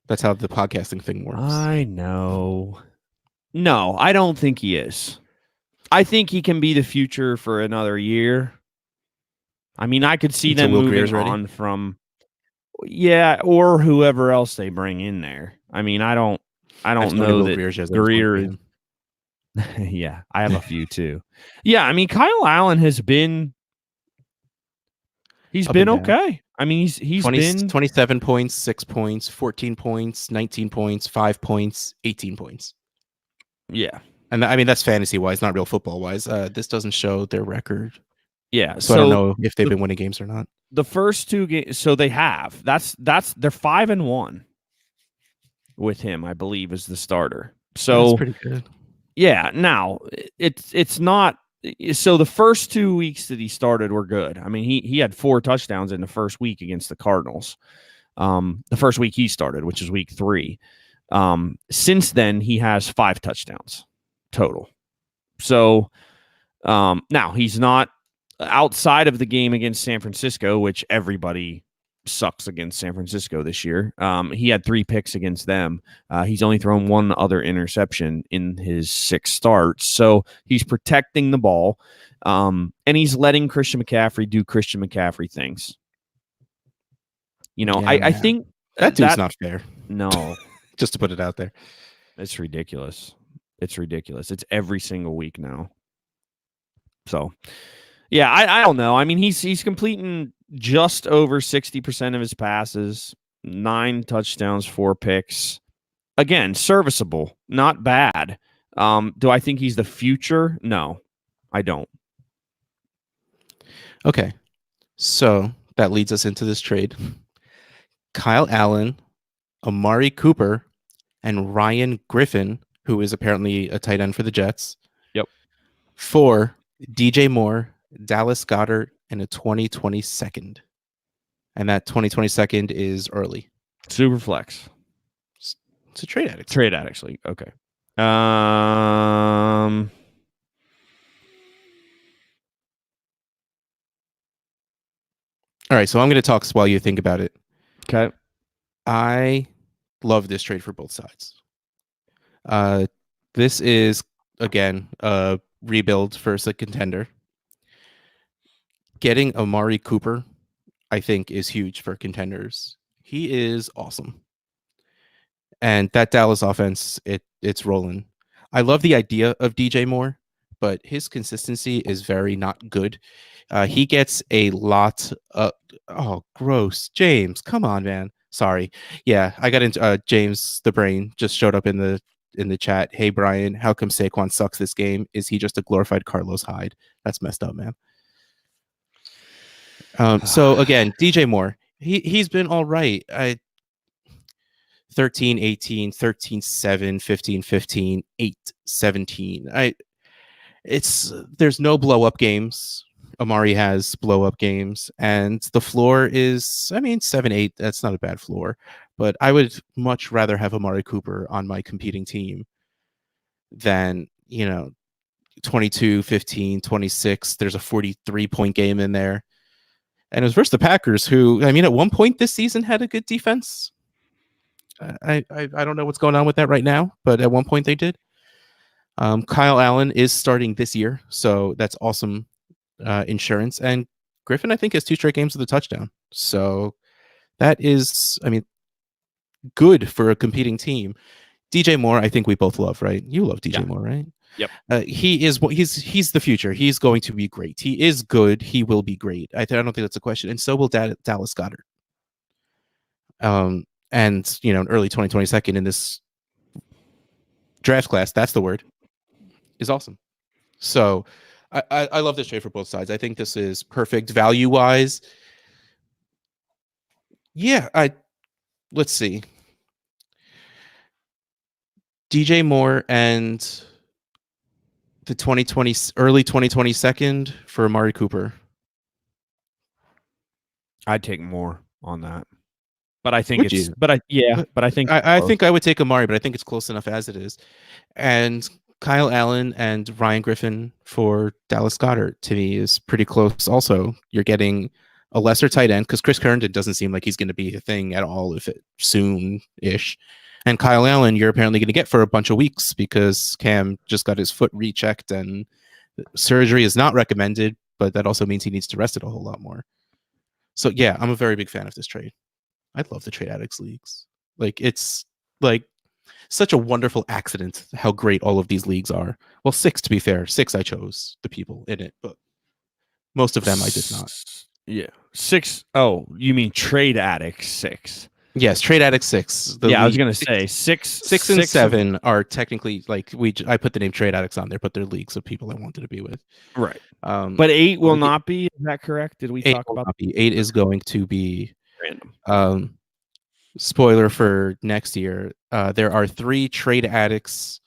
That's how the podcasting thing works. I know. No, I don't think he is. I think he can be the future for another year. I mean, I could see Until them Will moving Greer's ready? on from, yeah, or whoever else they bring in there. I mean, I don't know Will that Greer's just Greer. Yeah, I have a few too. Yeah, I mean, Kyle Allen has been. He's Up been and down. okay. I mean, he's 27 points, 6 points, 14 points, 19 points, 5 points, 18 points. Yeah. And I mean, that's fantasy wise, not real football wise. This doesn't show their record. Yeah. So I don't know if they've been winning games or not. The first two games, so they have. That's they're 5-1 with him, I believe, as the starter. So that's pretty good. Yeah. Now it's not. So the first 2 weeks that he started were good. I mean, he had 4 touchdowns in the first week against the Cardinals. The first week he started, which is week 3. Since then, he has 5 touchdowns total. So now he's not outside of the game against San Francisco, which everybody sucks against San Francisco this year. He had 3 picks against them. He's only thrown 1 other interception in his 6 starts. So he's protecting the ball, and he's letting Christian McCaffrey do Christian McCaffrey things. You know, Yeah, I think that dude's not fair. No. Just to put it out there. It's ridiculous. It's ridiculous. It's every single week now. So, yeah, I don't know. I mean, he's completing just over 60% of his passes, 9 touchdowns, 4 picks. Again, serviceable, not bad. Do I think he's the future? No, I don't. Okay. So that leads us into this trade. Kyle Allen, Amari Cooper, and Ryan Griffin, who is apparently a tight end for the Jets. Yep. For DJ Moore, Dallas Goedert, and a 2022nd. And that 2022nd is early. Super flex. It's a trade addict. Trade addicts league. Okay. All right, so I'm going to talk while you think about it. Okay. I love this trade for both sides. This is, again, a rebuild versus a contender. Getting Amari Cooper, I think, is huge for contenders. He is awesome. And that Dallas offense, it's rolling. I love the idea of DJ Moore, but his consistency is very not good. He gets a lot of, oh, gross. James, come on, man. Sorry. Yeah, I got into James the Brain just showed up in the chat. Hey, Brian, how come Saquon sucks this game? Is he just a glorified Carlos Hyde? That's messed up, man. So again, DJ Moore, he's been all right. 13, 18, 13, 7, 15, 15, 8, 17. There's no blow up games. Amari has blow up games, and the floor is, 7, 8. That's not a bad floor, but I would much rather have Amari Cooper on my competing team than, 22, 15, 26. There's a 43-point game in there. And it was versus the Packers, who, at one point this season had a good defense. I don't know what's going on with that right now, but at one point they did. Kyle Allen is starting this year, so that's awesome insurance. And Griffin, I think, has 2 straight games with a touchdown. So that is, good for a competing team. DJ Moore, I think we both love, right? You love DJ Moore, right? Yep. He's the future. He's going to be great. He is good. He will be great. I don't think that's a question. And so will Dallas Goedert. And an early 2022nd in this draft class, that's the word, is awesome. So I love this trade for both sides. I think this is perfect value wise. Yeah, let's see. DJ Moore and the 2020 early 2022 for Amari Cooper. I'd take more on that. But I think Would it's you? but I think I think I would take Amari, but I think it's close enough as it is. And Kyle Allen and Ryan Griffin for Dallas Goedert to me is pretty close. Also, you're getting a lesser tight end because Chris Herndon doesn't seem like he's going to be a thing at all if it soon ish. And Kyle Allen, you're apparently going to get for a bunch of weeks because Cam just got his foot rechecked and surgery is not recommended, but that also means he needs to rest it a whole lot more. So yeah, I'm a very big fan of this trade. I love the trade addicts leagues. Like it's like such a wonderful accident how great all of these leagues are. Well, 6 to be fair. 6 I chose the people in it, but most of them I did not. Yeah. 6. Oh, you mean Trade Addicts 6. Yes, trade addicts 6. I was gonna say 6, 6 and 7 are technically like I put the name trade addicts on there, but they're leagues of people I wanted to be with. Right. But 8 will not be. Is that correct? Did we talk about 8 is going to be random? Spoiler for next year. There are 3 trade addicts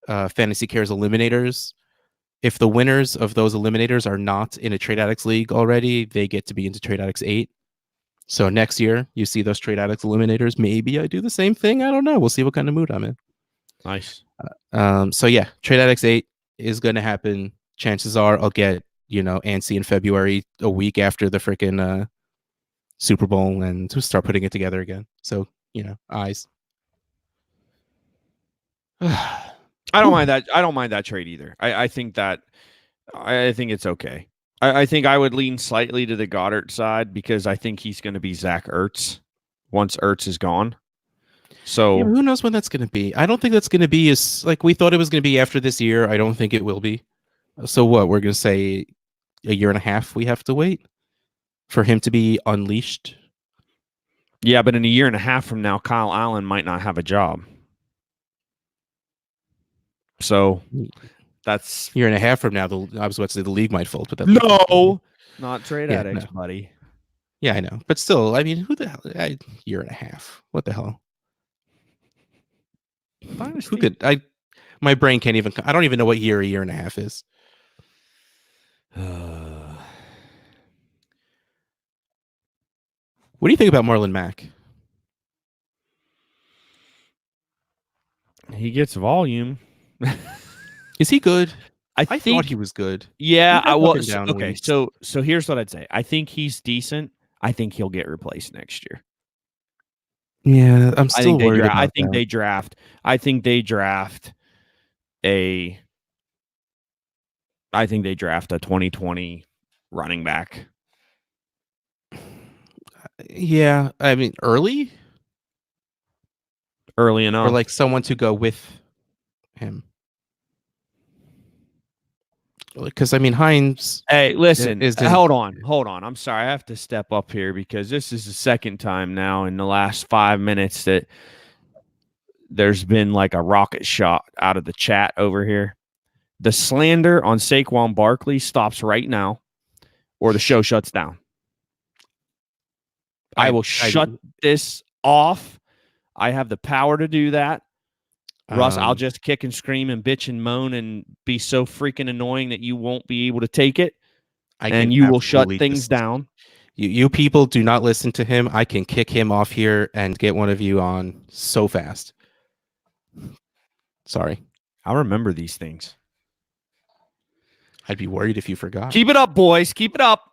Fantasy Cares eliminators. If the winners of those eliminators are not in a trade addicts league already, they get to be into trade addicts 8. So next year, you see those trade addicts eliminators. Maybe I do the same thing. I don't know. We'll see what kind of mood I'm in. Nice. So yeah, trade addicts 8 is going to happen. Chances are I'll get antsy in February, a week after the freaking Super Bowl, and to start putting it together again. So eyes. I don't mind that. I don't mind that trade either. I think it's okay. I think I would lean slightly to the Goddard side because I think he's going to be Zach Ertz once Ertz is gone. So yeah, who knows when that's going to be? I don't think that's going to be as like we thought it was going to be after this year. I don't think it will be. So what? We're going to say a year and a half we have to wait for him to be unleashed. Yeah, but in a year and a half from now, Kyle Allen might not have a job. So that's a year and a half from now. I was about to say the league might fold, but not trade addicts, buddy. Yeah, I know, but still, I mean, who the hell? A year and a half? What the hell? Dynasty. Who could? My brain can't even. I don't even know what year a year and a half is. What do you think about Marlon Mack? He gets volume. Is he good? I thought he was good. Yeah, I was. Okay, so here's what I'd say. I think he's decent. I think he'll get replaced next year. Yeah, I'm still worried about I think they draft a 2020 running back. Yeah, I mean early enough, or like someone to go with him. Because I mean Hines. Hey, listen. Hold on. I'm sorry. I have to step up here because this is the second time now in the last 5 minutes that there's been like a rocket shot out of the chat over here. The slander on Saquon Barkley stops right now, or the show shuts down. I will shut this off. I have the power to do that. Russ, I'll just kick and scream and bitch and moan and be so freaking annoying that you won't be able to take it. And you will shut things down. You people do not listen to him. I can kick him off here and get one of you on so fast. Sorry. I remember these things. I'd be worried if you forgot. Keep it up, boys. Keep it up.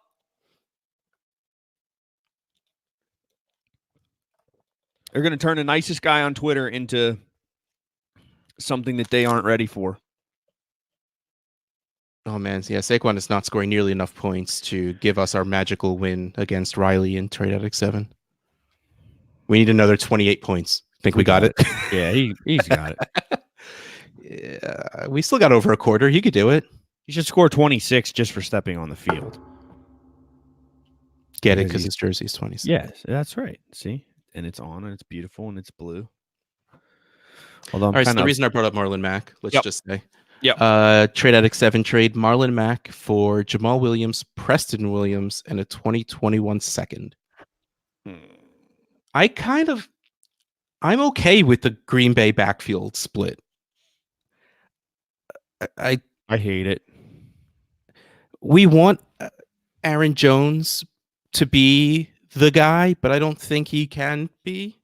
They're going to turn the nicest guy on Twitter into something that they aren't ready for. Oh, man. Yeah, Saquon is not scoring nearly enough points to give us our magical win against Riley in Trade Addict 7. We need another 28 points. Think we got it? Yeah, he's got it. Yeah, we still got over a quarter. He could do it. He should score 26 just for stepping on the field. Get it because his jersey is 26. Yes, that's right. See? And it's on, and it's beautiful, and it's blue. Although all right, so the reason I brought up Marlon Mack, let's just say. Yeah. Trade Addict 7 trade Marlon Mack for Jamal Williams, Preston Williams, and a 2021 second. I'm okay with the Green Bay backfield split. I hate it. We want Aaron Jones to be the guy, but I don't think he can be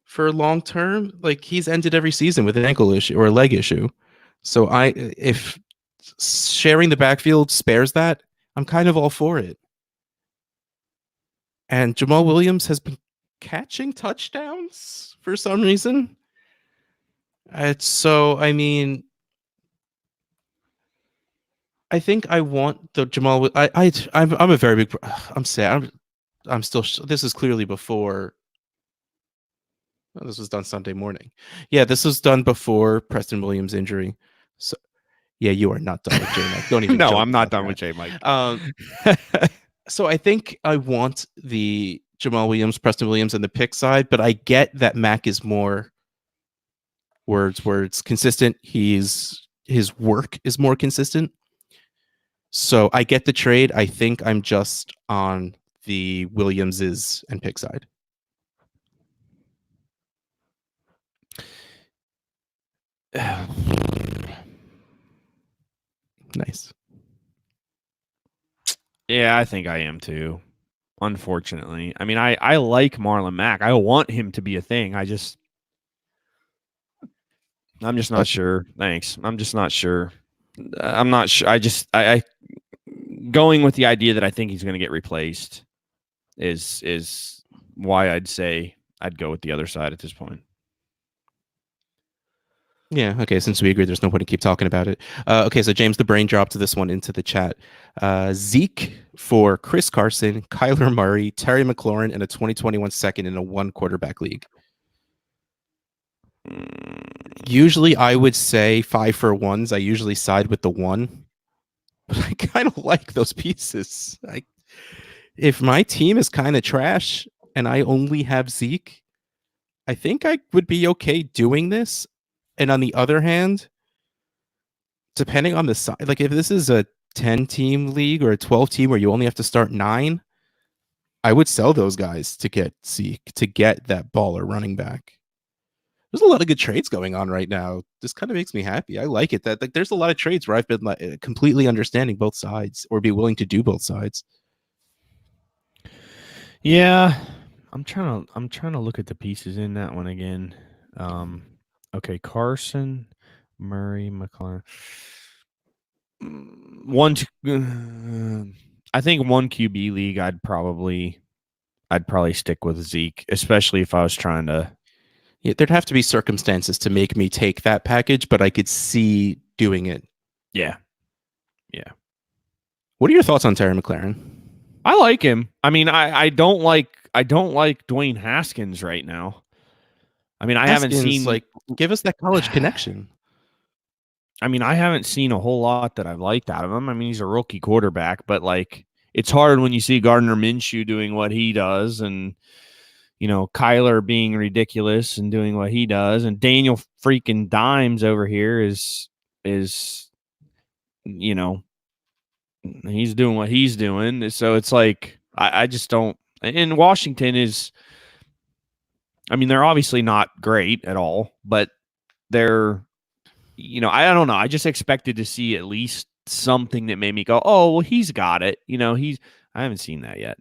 for long term. Like he's ended every season with an ankle issue or a leg issue. So if sharing the backfield spares that, I'm kind of all for it. And Jamal Williams has been catching touchdowns for some reason. So I mean, I think I want the Jamal. I'm a very big. I'm sad. I'm still. This is clearly before. Oh, this was done Sunday morning. Yeah, this was done before Preston Williams' injury. So yeah, you are not done with J Mike. Don't even No, joke I'm not about done with that. J Mike. So I think I want the Jamal Williams, Preston Williams, and the pick side, but I get that Mac is more words consistent. His work is more consistent. So I get the trade. I think I'm just on the Williamses and pick side. Nice. Yeah, I think I am too. Unfortunately, I mean, I like Marlon Mack. I want him to be a thing. I'm just not But sure. Thanks. I'm just not sure. I'm not sure. I going with the idea that I think he's going to get replaced is why I'd say I'd go with the other side at this point. yeah, okay. Since we agree, there's no point to keep talking about it. Okay, so James the Brain dropped this one into the chat. Zeke for Chris Carson, Kyler Murray, Terry McLaurin, and a 2021 second in a one quarterback league. Usually, I would say 5-for-1s. I usually side with the one, but I kind of like those pieces. If my team is kind of trash and I only have Zeke, I think I would be okay doing this. And on the other hand, depending on the side, like if this is a 10-team league or a 12-team where you only have to start 9, I would sell those guys to get Zeke, to get that baller running back. There's a lot of good trades going on right now. This kind of makes me happy. I like it that like there's a lot of trades where I've been like completely understanding both sides or be willing to do both sides. Yeah, I'm trying to look at the pieces in that one again. Okay, Carson, Murray, McLaurin. One, I think one QB league. I'd probably stick with Zeke, especially if I was trying to. Yeah, there'd have to be circumstances to make me take that package, but I could see doing it. Yeah, yeah. What are your thoughts on Terry McLaurin? I like him. I mean, I don't like Dwayne Haskins right now. I mean, I haven't seen like give us that college connection. I mean, I haven't seen a whole lot that I've liked out of him. I mean, he's a rookie quarterback, but like it's hard when you see Gardner Minshew doing what he does and Kyler being ridiculous and doing what he does and Daniel freaking Dimes over here is he's doing what he's doing. So it's like I just don't and Washington is I mean, they're obviously not great at all, but they're I don't know. I just expected to see at least something that made me go, "Oh, well, he's got it." I haven't seen that yet.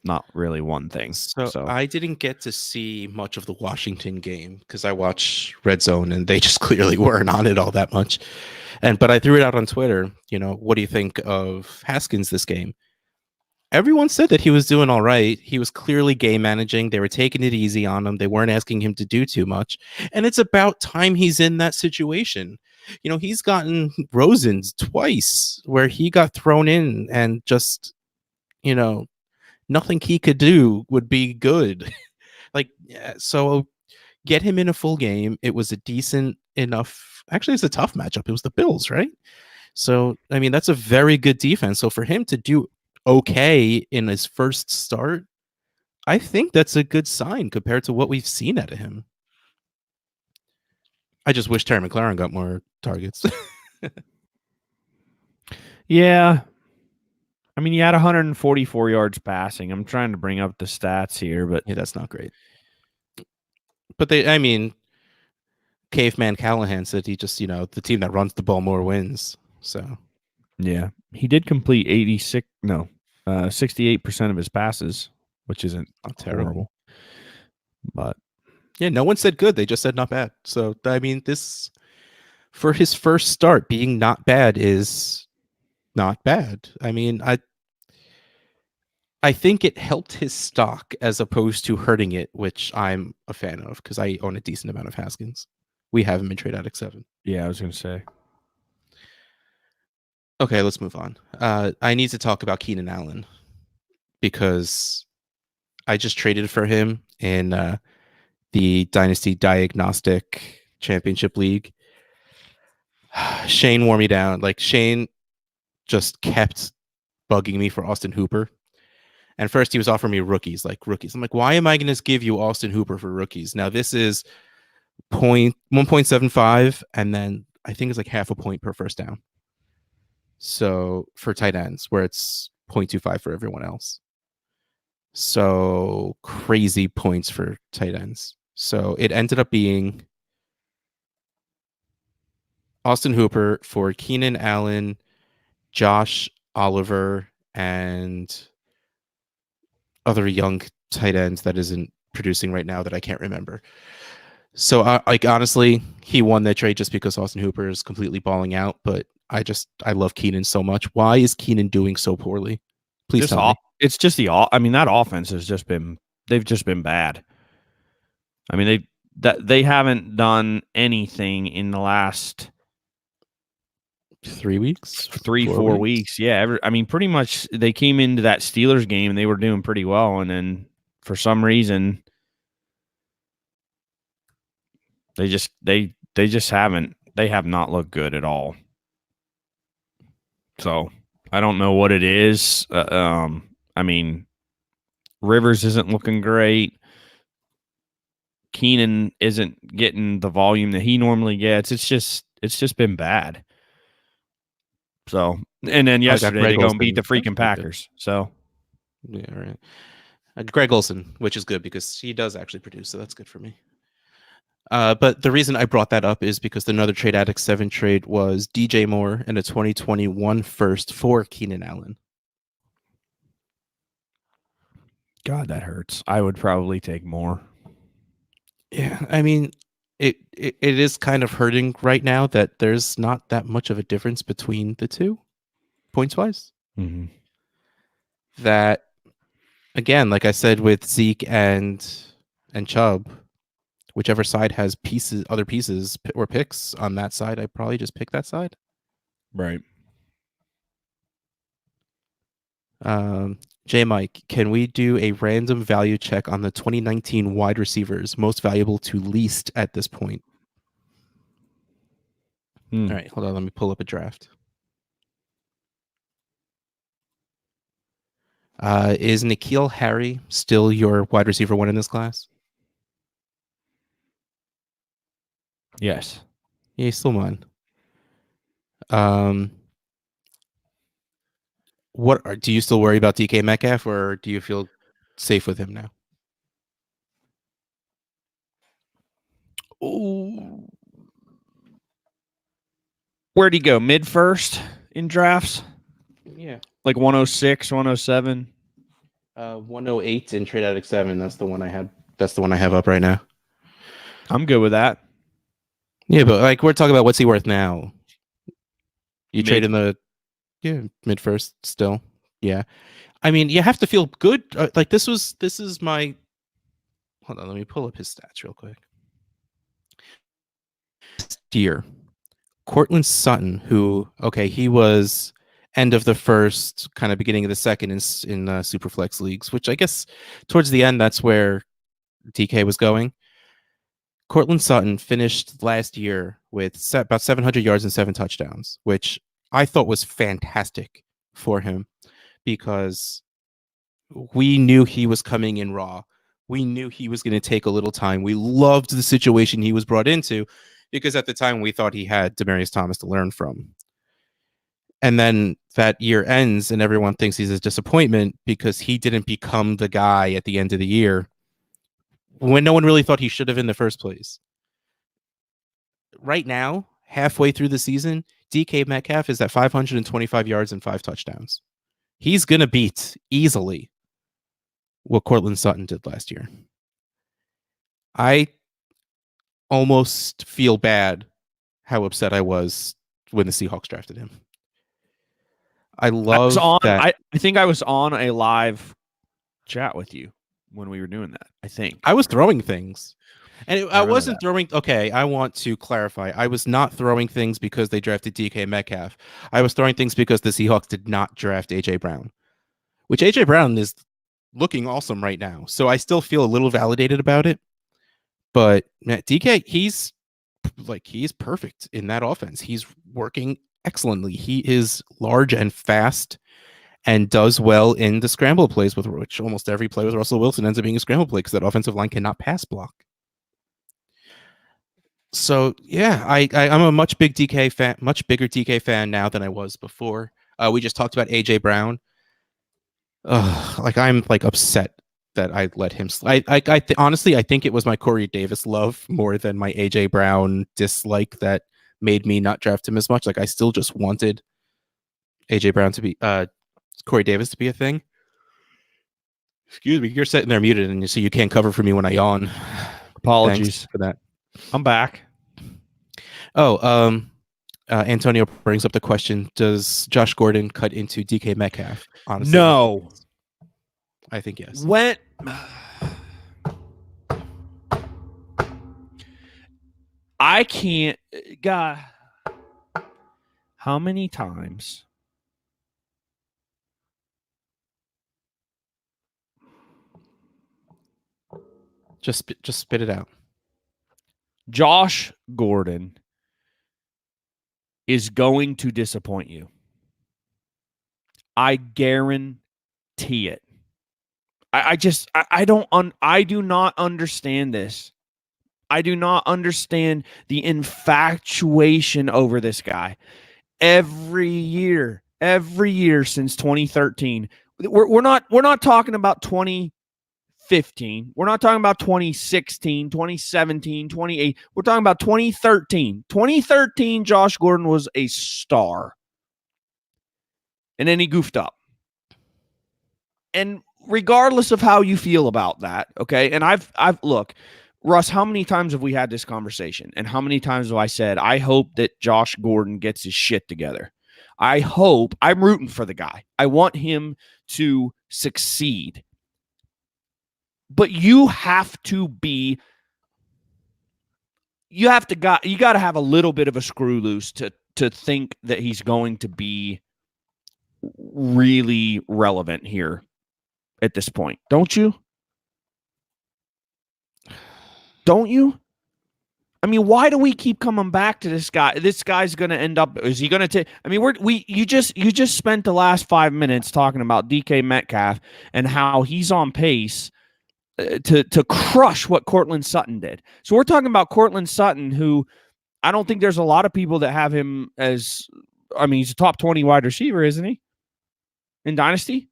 Not really one thing. So I didn't get to see much of the Washington game because I watch Red Zone and they just clearly weren't on it all that much. But I threw it out on Twitter. What do you think of Haskins this game? Everyone said that he was doing all right. He was clearly game managing. They were taking it easy on him. They weren't asking him to do too much. And it's about time he's in that situation. He's gotten Rosen's twice where he got thrown in and just, nothing he could do would be good. So get him in a full game. It was a decent enough. Actually, it's a tough matchup. It was the Bills, right? So, I mean, that's a very good defense. So for him to do okay in his first start, I think that's a good sign compared to what we've seen out of him. I just wish Terry McLaurin got more targets. Yeah. I mean, he had 144 yards passing. I'm trying to bring up the stats here, but yeah, that's not great. But Caveman Callahan said he just, the team that runs the ball more wins. So Yeah, he did complete 68% of his passes, which isn't not terrible. horrible. But Yeah, no one said good. They just said not bad. So I mean, this for his first start being not bad is not bad. I mean, I think it helped his stock as opposed to hurting it, which I'm a fan of because I own a decent amount of Haskins. We have him in Trade Addict 7. yeah, I was gonna say. Okay, let's move on. I need to talk about Keenan Allen because I just traded for him in the Dynasty Diagnostic Championship League. Shane wore me down. Like, Shane just kept bugging me for Austin Hooper. And first he was offering me rookies, like rookies. I'm like, why am I going to give you Austin Hooper for rookies? Now this is 1.75, and then I think it's like half a point per first down. So for tight ends, where it's 0.25 for everyone else. So crazy points for tight ends. So it ended up being Austin Hooper for Keenan Allen, Josh Oliver, and other young tight ends that isn't producing right now that I can't remember. So, like, honestly, he won that trade just because Austin Hooper is completely balling out. But I love Keenan so much. Why is Keenan doing so poorly? Please tell me. It's just I mean, that offense has just been they've just been bad. I mean, they haven't done anything in the last 3 weeks, 4 weeks. Yeah, I mean, pretty much they came into that Steelers game and they were doing pretty well, and then for some reason they just haven't they have not looked good at all. So I don't know what it is. I mean, Rivers isn't looking great. Keenan isn't getting the volume that he normally gets. It's just been bad. So, and then I got yesterday Greg they go and beat Olsen. the freaking Packers. So, Yeah, right. Greg Olsen, which is good because he does actually produce, so that's good for me. But the reason I brought that up is because another Trade Addict 7 trade was DJ Moore and a 2021 first for Keenan Allen. God, that hurts. I would probably take more. Yeah, I mean, it is kind of hurting right now that there's not that much of a difference between the two, points wise. Mm-hmm. That again, like I said with Zeke and Chubb, whichever side has other pieces or picks on that side, I probably just pick that side. Right. J Mike, can we do a random value check on the 2019 wide receivers, most valuable to least at this point? All right, hold on. Let me pull up a draft. Is N'Keal Harry still your wide receiver one in this class? Yes. Yeah, he's still mine. Do you still worry about DK Metcalf, or do you feel safe with him now? Ooh. Where'd he go? Mid first in drafts? Yeah. Like 106, 107? 108 in Trade Addict 7. That's the one I had. That's the one I have up right now. I'm good with that. Yeah, but like we're talking about what's he worth now? You trade in the mid first still. Yeah. I mean, you have to feel good. Like this is my. Hold on, let me pull up his stats real quick. Year, Cortland Sutton, who he was end of the first, kind of beginning of the second in Superflex leagues, which I guess towards the end that's where DK was going. Cortland Sutton finished last year with about 700 yards and 7 touchdowns, which I thought was fantastic for him because we knew he was coming in raw. We knew he was going to take a little time. We loved the situation he was brought into because at the time we thought he had Demaryius Thomas to learn from. And then that year ends and everyone thinks he's a disappointment because he didn't become the guy at the end of the year when no one really thought he should have in the first place. Right now, halfway through the season, DK Metcalf is at 525 yards and 5 touchdowns. He's going to beat easily what Cortland Sutton did last year. I almost feel bad how upset I was when the Seahawks drafted him. I love that. I think I was on a live chat with you when we were doing that. I think I was throwing things. And I wasn't that. throwing. Okay, I want to clarify. I was not throwing things because they drafted DK Metcalf. I was throwing things because the Seahawks did not draft AJ Brown, which AJ Brown is looking awesome right now. So I still feel a little validated about it. But DK, he's perfect in that offense. He's working excellently. He is large and fast and does well in the scramble plays, with which almost every play with Russell Wilson ends up being a scramble play because that offensive line cannot pass block. So yeah, I'm a much bigger DK fan now than I was before. We just talked about AJ Brown. I'm upset that I let him. Honestly, I think it was my Corey Davis love more than my AJ Brown dislike that made me not draft him as much. I still just wanted AJ Brown to be Corey Davis to be a thing. Excuse me, you're sitting there muted, and you can't cover for me when I yawn. Apologies Thanks for that. I'm back. Oh, Antonio brings up the question: does Josh Gordon cut into DK Metcalf? Honestly, no. I think yes. When I can't, God, how many times? Just spit it out. Josh Gordon is going to disappoint you. I guarantee it. I do not understand this. I do not understand the infatuation over this guy. Every year since 2013, we're not talking about 2015. We're not talking about 2016, 2017, 2018. We're talking about 2013. 2013, Josh Gordon was a star. And then he goofed up. And regardless of how you feel about that, okay? And I've look, Russ, how many times have we had this conversation? And how many times have I said, I hope that Josh Gordon gets his shit together? I'm rooting for the guy. I want him to succeed. But you have to have a little bit of a screw loose to think that he's going to be really relevant here at this point. Don't you? Don't you? I mean, why do we keep coming back to this guy? This guy's going to end up. Is he going to take? I mean, you just spent the last 5 minutes talking about DK Metcalf and how he's on pace to crush what Cortland Sutton did. So we're talking about Cortland Sutton, who I don't think there's a lot of people that have him as. I mean, he's a top 20 wide receiver, isn't he? In Dynasty,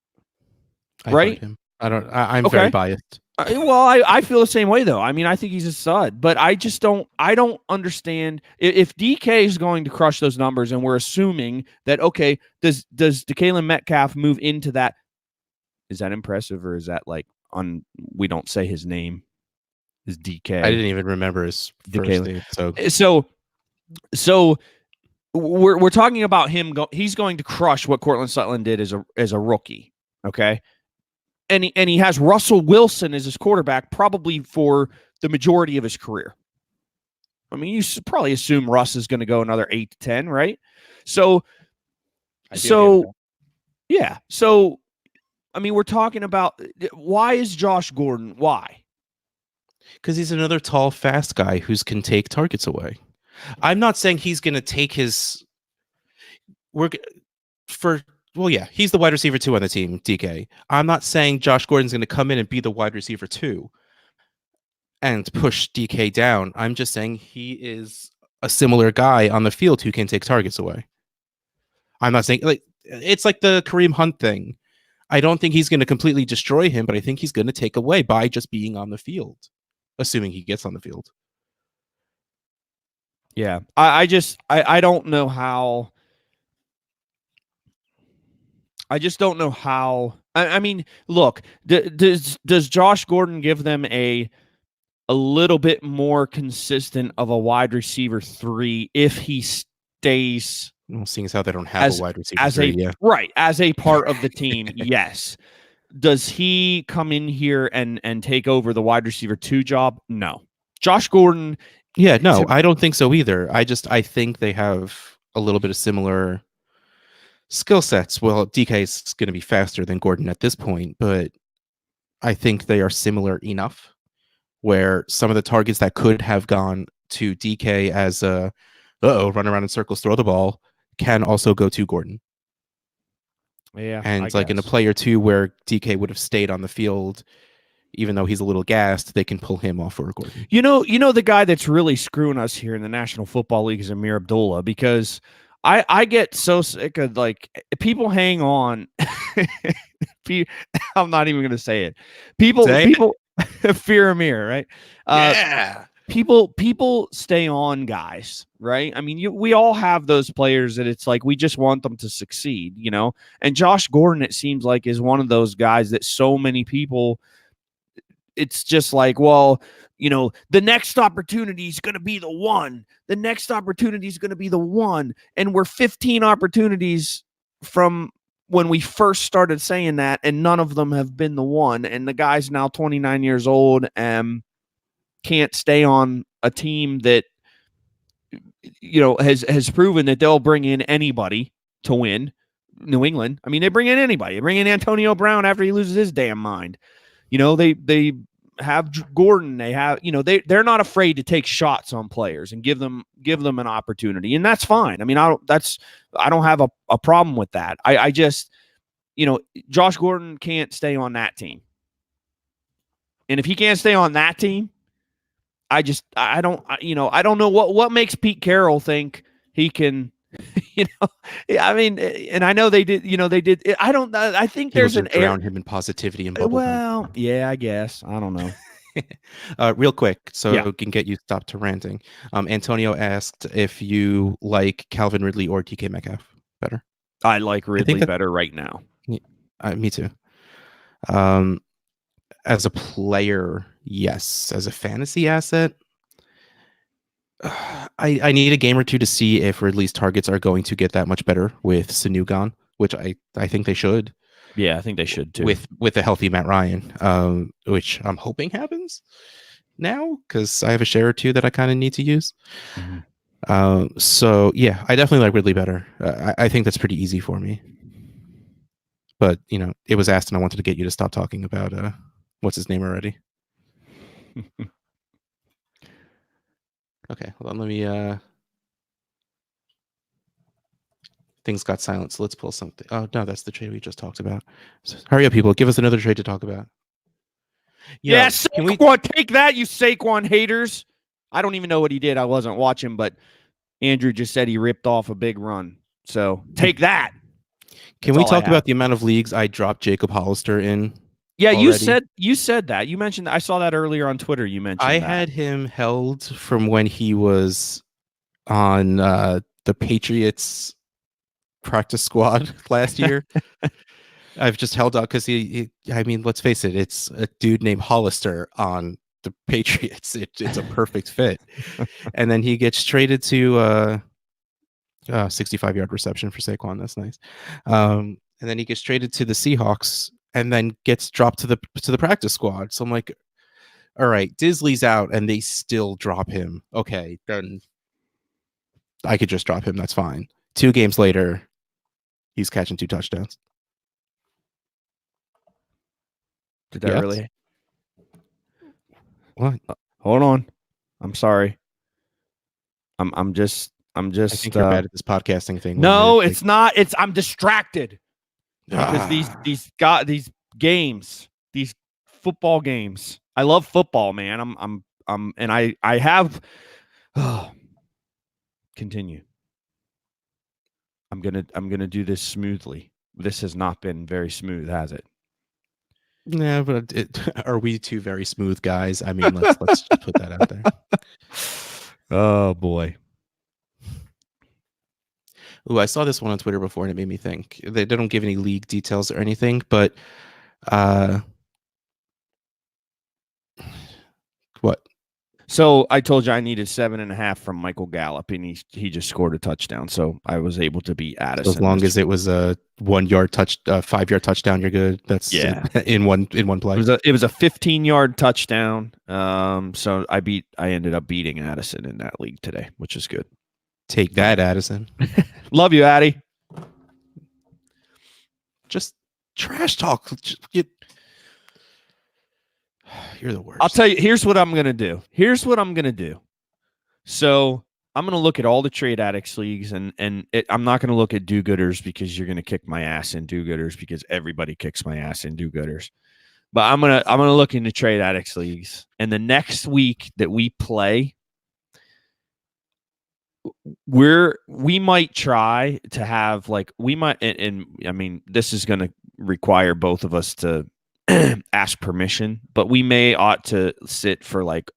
right? I'm okay. Very biased. I feel the same way though. I mean, I think he's a stud, but I don't understand if DK is going to crush those numbers, and we're assuming that okay, does DK Metcalf move into that? Is that impressive, or is that we don't say his name is DK? I didn't even remember his first name. So we're talking about him. He's going to crush what Cortland Sutton did as a rookie. Okay. And he has Russell Wilson as his quarterback probably for the majority of his career. I mean, you probably assume Russ is going to go another 8 to 10, right? Yeah. So, I mean, we're talking about why is Josh Gordon? Why? Because he's another tall, fast guy who can take targets away. I'm not saying he's going to take his Well, yeah, he's the wide receiver 2 on the team, DK. I'm not saying Josh Gordon's going to come in and be the wide receiver 2 and push DK down. I'm just saying he is a similar guy on the field who can take targets away. I'm not saying it's like the Kareem Hunt thing. I don't think he's going to completely destroy him, but I think he's going to take away by just being on the field, assuming he gets on the field. Yeah. I don't know how. I just don't know how. I mean, look, does Josh Gordon give them a little bit more consistent of a wide receiver 3 if he stays Well, seeing as how they don't have a as wide receiver as 3, a yeah. right, as a part of the team? Yes. Does he come in here and take over the wide receiver 2 job? No. Josh Gordon Yeah, no, to I don't think so either. I think they have a little bit of similar skill sets. Well, DK is going to be faster than Gordon at this point, but I think they are similar enough where some of the targets that could have gone to DK as a run around in circles, throw the ball, can also go to Gordon. yeah, I And like in a guess. play or two where DK would have stayed on the field, even though he's a little gassed, they can pull him off for Gordon. You know the guy that's really screwing us here in the National Football League is Amir Abdullah, because I get so sick of, like, people hang on. I'm not even going to say it. Say it. People fear Amir, right? Yeah. People stay on guys, right? I mean, we all have those players that it's like we just want them to succeed, you know. And Josh Gordon, it seems like, is one of those guys that so many people, it's just like, well, you know, the next opportunity is going to be the one. The next opportunity is going to be the one. And we're 15 opportunities from when we first started saying that, and none of them have been the one. And the guy's now 29 years old and can't stay on a team that, you know, has proven that they'll bring in anybody to win. New England, I mean, they bring in anybody. They bring in Antonio Brown after he loses his damn mind. You know, they have Gordon. They have, you know, they're not afraid to take shots on players and give them an opportunity, and that's fine. I mean, I don't have a problem with that. I just, you know, Josh Gordon can't stay on that team, and if he can't stay on that team, I don't, you know, I don't know what makes Pete Carroll think he can. You know, I mean, and I know they did. You know, they did. I think People there's just an air. drown him in positivity and bubblegum. Well, yeah, I guess. I don't know. Real quick, Yeah. so we can get you stopped to ranting. Antonio asked if you like Calvin Ridley or DK Metcalf better. I like I think Ridley that better right now. me too. As a player, yes. As a fantasy asset, I need a game or two to see if Ridley's targets are going to get that much better with Sanu gone, which I think they should. Yeah, I think they should too. With a healthy Matt Ryan, which I'm hoping happens now because I have a share or two that I kind of need to use. So yeah, I definitely like Ridley better. I think that's pretty easy for me. But you know, it was asked, and I wanted to get you to stop talking about what's his name already. Okay, hold on. Let me. Things got silent, so let's pull something. Oh no, that's the trade we just talked about. So, hurry up, people! Give us another trade to talk about. Yeah, Saquon, take that, you Saquon haters. I don't even know what he did. I wasn't watching, but Andrew just said he ripped off a big run. So take that. Can we talk about the amount of leagues I dropped Jacob Hollister in? Yeah, already? you said that. You mentioned that. I saw that earlier on Twitter. You mentioned I that. had him held from when he was on the Patriots practice squad last year. I've just held out because I mean, let's face it, it's a dude named Hollister on the Patriots. It's a perfect fit. And then he gets traded to 65-yard reception for Saquon. That's nice. And then he gets traded to the Seahawks and then gets dropped to the practice squad. So I'm like, all right, Disley's out and they still drop him. Okay, then I could just drop him. That's fine. 2 games later, he's catching 2 touchdowns. Did that really? What? Hold on. I'm sorry. I'm just. I think you're bad at this podcasting thing. No, it's not. I'm distracted because these games, these football games. I love football, man. And I have. Continue. I'm gonna do this smoothly. This has not been very smooth, has it? Yeah, but are we 2 very smooth guys? I mean, let's just put that out there. Oh boy. Ooh, I saw this one on Twitter before and it made me think. They don't give any league details or anything, but uh, what? So I told you I needed 7.5 from Michael Gallup, and he just scored a touchdown. So I was able to beat So as Addison. long as it was a 1 yard 5 yard touchdown, you're good. That's Yeah. in one play. It was a 15-yard touchdown. So I ended up beating Addison in that league today, which is good. Take that, Addison. Love you, Addie. Just trash talk. You're the worst. I'll tell you, here's what I'm going to do. So I'm going to look at all the Trade Addicts leagues, and I'm not going to look at do-gooders because you're going to kick my ass in do-gooders because everybody kicks my ass in do-gooders. But I'm gonna look into Trade Addicts leagues, and the next week that we play, we might try to have and I mean this is going to require both of us to ask permission, but we ought to sit for like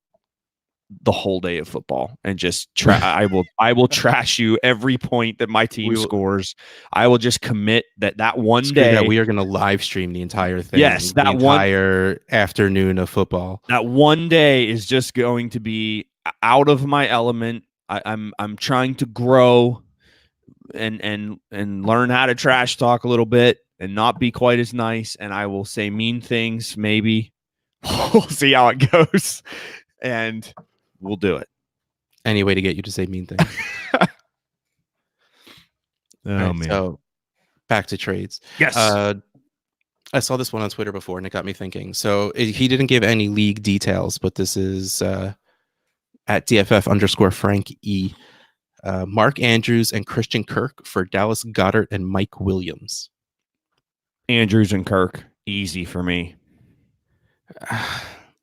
the whole day of football and just I will trash you every point that my team scores. I will just commit that one day that we are going to live stream the entire thing. Yes, that entire afternoon of football. That one day is just going to be out of my element. I'm trying to grow and learn how to trash talk a little bit and not be quite as nice. And I will say mean things. Maybe we'll see how it goes, and we'll do it. Any way to get you to say mean things. Man. So back to trades. Yes. I saw this one on Twitter before, and it got me thinking. So he didn't give any league details, but this is at DFF_Frank E. Mark Andrews and Christian Kirk for Dallas Goedert and Mike Williams. Andrews and Kirk, easy for me.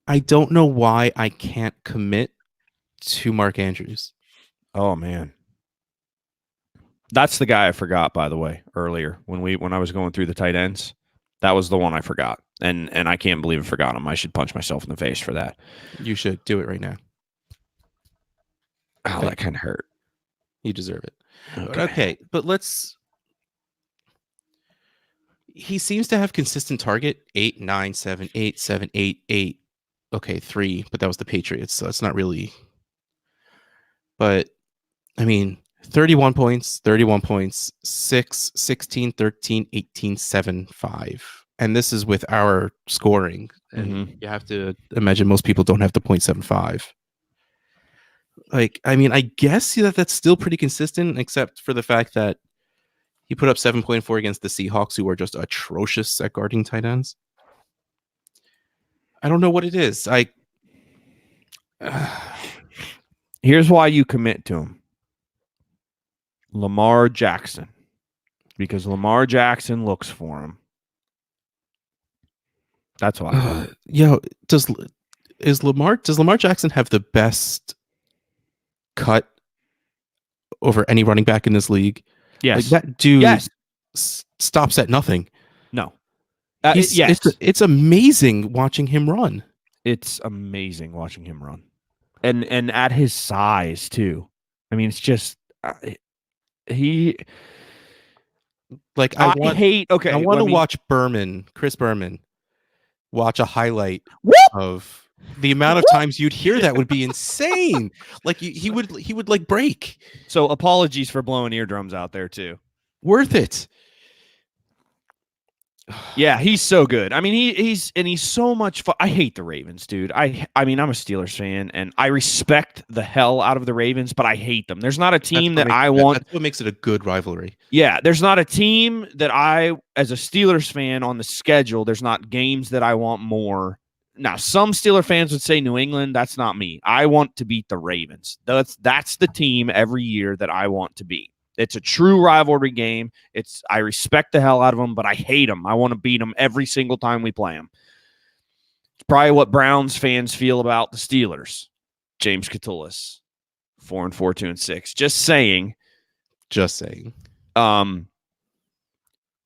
I don't know why I can't commit to Mark Andrews. Oh man. That's the guy I forgot, by the way, earlier when I was going through the tight ends. That was the one I forgot. And I can't believe I forgot him. I should punch myself in the face for that. You should do it right now. Oh, that kind of hurt. You deserve it. Okay, but he seems to have consistent target 8, 9, 7, 8, 7, 8, 8. Okay, 3, but that was the Patriots, so it's not really. But I mean, 31 points, 6, 16, 13, 18, 7, 5. And this is with our scoring. And you have to imagine most people don't have the 0.75. Like, I mean, I guess that's still pretty consistent, except for the fact that he put up 7.4 against the Seahawks, who are just atrocious at guarding tight ends. I don't know what it is. Here's why you commit to him. Lamar Jackson. Because Lamar Jackson looks for him. That's why. Does Lamar Jackson have the best cut over any running back in this league? Yes. Like, that dude stops at nothing. No. Yes. It's amazing watching him run. It's amazing watching him run. And at his size, too. I mean, it's just... Like, I want to watch Chris Berman, watch a highlight of the amount of times you'd hear that would be insane. Like he would like break. So apologies for blowing eardrums out there too. Worth it. Yeah, he's so good. I mean, he's so much fun. I hate the Ravens, dude. I mean, I'm a Steelers fan, and I respect the hell out of the Ravens, but I hate them. There's not a team that I want. That's what makes it a good rivalry. Yeah, there's not a team that as a Steelers fan on the schedule, there's not games that I want more. Now, some Steeler fans would say New England. That's not me. I want to beat the Ravens. That's the team every year that I want to beat. It's a true rivalry game. I respect the hell out of them, but I hate them. I want to beat them every single time we play them. It's probably what Browns fans feel about the Steelers. James Catullus, 4-4, 2-6. Just saying.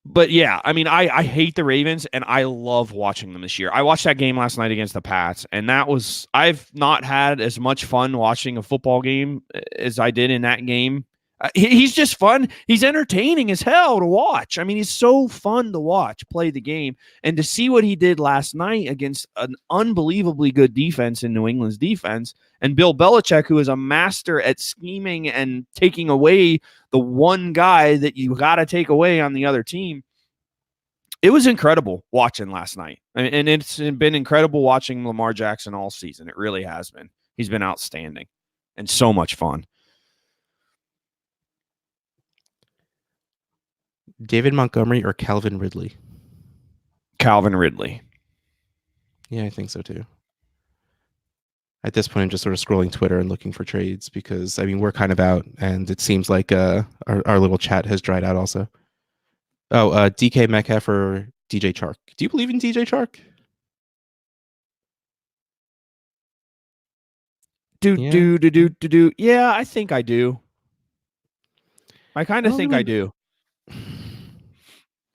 But yeah, I mean, I hate the Ravens, and I love watching them this year. I watched that game last night against the Pats, and I've not had as much fun watching a football game as I did in that game. He's just fun. He's entertaining as hell to watch. I mean, he's so fun to watch play the game. And to see what he did last night against an unbelievably good defense in New England's defense, and Bill Belichick, who is a master at scheming and taking away the one guy that you got to take away on the other team. It was incredible watching last night. And it's been incredible watching Lamar Jackson all season. It really has been. He's been outstanding and so much fun. David Montgomery or Calvin Ridley? Calvin Ridley. Yeah, I think so too. At this point, I'm just sort of scrolling Twitter and looking for trades because, I mean, we're kind of out, and it seems like our little chat has dried out also. Oh, DK Metcalf or DJ Chark. Do you believe in DJ Chark? Yeah, I think I do. I kind of think I do.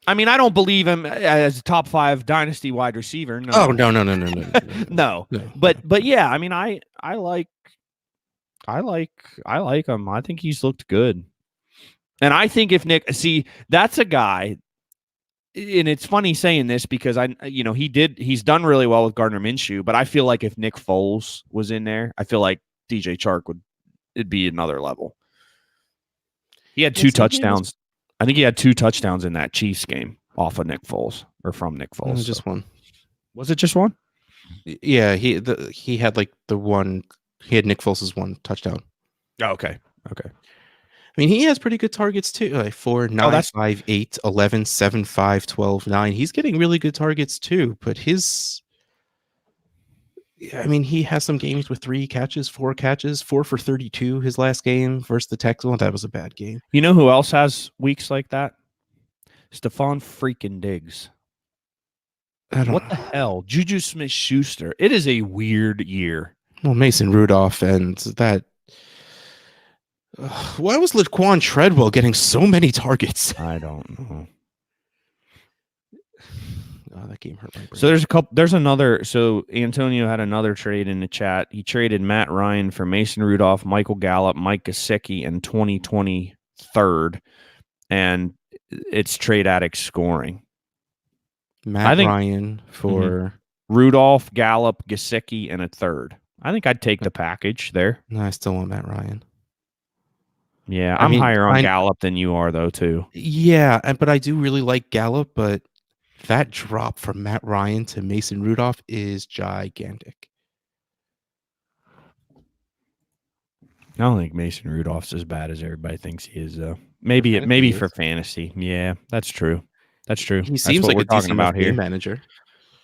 I mean, I don't believe him as a top 5 dynasty wide receiver. No. Oh, no. No. But yeah, I mean, I like him. I think he's looked good. And I think if Nick, see, that's a guy, and it's funny saying this because he's done really well with Gardner Minshew, but I feel like if Nick Foles was in there, I feel like DJ Chark it'd be another level. He had 2 touchdowns. I think he had 2 touchdowns in that Chiefs game off of Nick Foles or from Nick Foles. No, just one. Was it just one? Yeah, he had like the one. He had Nick Foles' 1 touchdown. Oh, okay. I mean, he has pretty good targets too. Like 4, 9, 5, 8, 11, 7, 5, 12, 9. He's getting really good targets too. But he has some games with 3 catches, 4 catches, 4 for 32 his last game versus the Texans. That was a bad game. You know who else has weeks like that? Stephon freaking Diggs. What the hell? Juju Smith-Schuster. It is a weird year. Well, Mason Rudolph and that. Why was Laquan Treadwell getting so many targets? I don't know. Oh, that game hurt my brain. So so Antonio had another trade in the chat. He traded Matt Ryan for Mason Rudolph, Michael Gallup, Mike Gesicki, and 2023rd. And it's Trade Addicts scoring. Ryan for Rudolph, Gallup, Gesicki, and a 3rd. I think I'd take the package there. No, I still want Matt Ryan. Yeah, I'm higher on Gallup than you are, though, too. Yeah, but I do really like Gallup, but that drop from Matt Ryan to Mason Rudolph is gigantic. I don't think Mason Rudolph's as bad as everybody thinks he is, though. Maybe for fantasy. Yeah, that's true. He seems like a decent about game manager.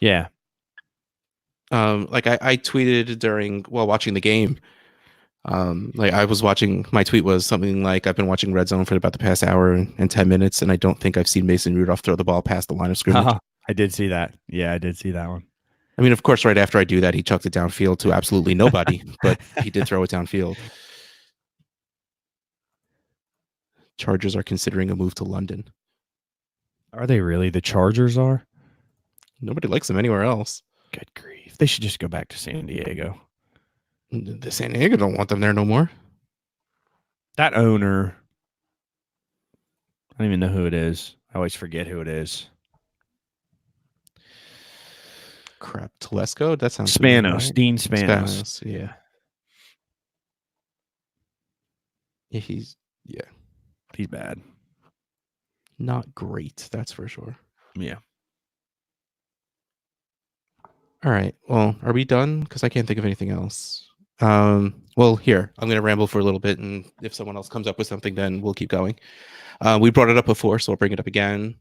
Yeah. Like I tweeted while watching the game. I was watching. My tweet was something like, "I've been watching Red Zone for about the past hour and 10 minutes, and I don't think I've seen Mason Rudolph throw the ball past the line of scrimmage." I did see that. Yeah, I did see that one. I mean, of course, right after I do that, he chucked it downfield to absolutely nobody, but he did throw it downfield. Chargers are considering a move to London. Are they really? The Chargers are? Nobody likes them anywhere else. Good grief. They should just go back to San Diego. The San Diego don't want them there no more. That owner, I don't even know who it is. I always forget who it is. Crap. Telesco? That sounds Spanos. Right? Dean Spanos. Yeah. He's bad. Not great, that's for sure. Yeah. All right. Well, are we done? Because I can't think of anything else. Well, here, I'm going to ramble for a little bit, and if someone else comes up with something, then we'll keep going. We brought it up before, so I'll bring it up again.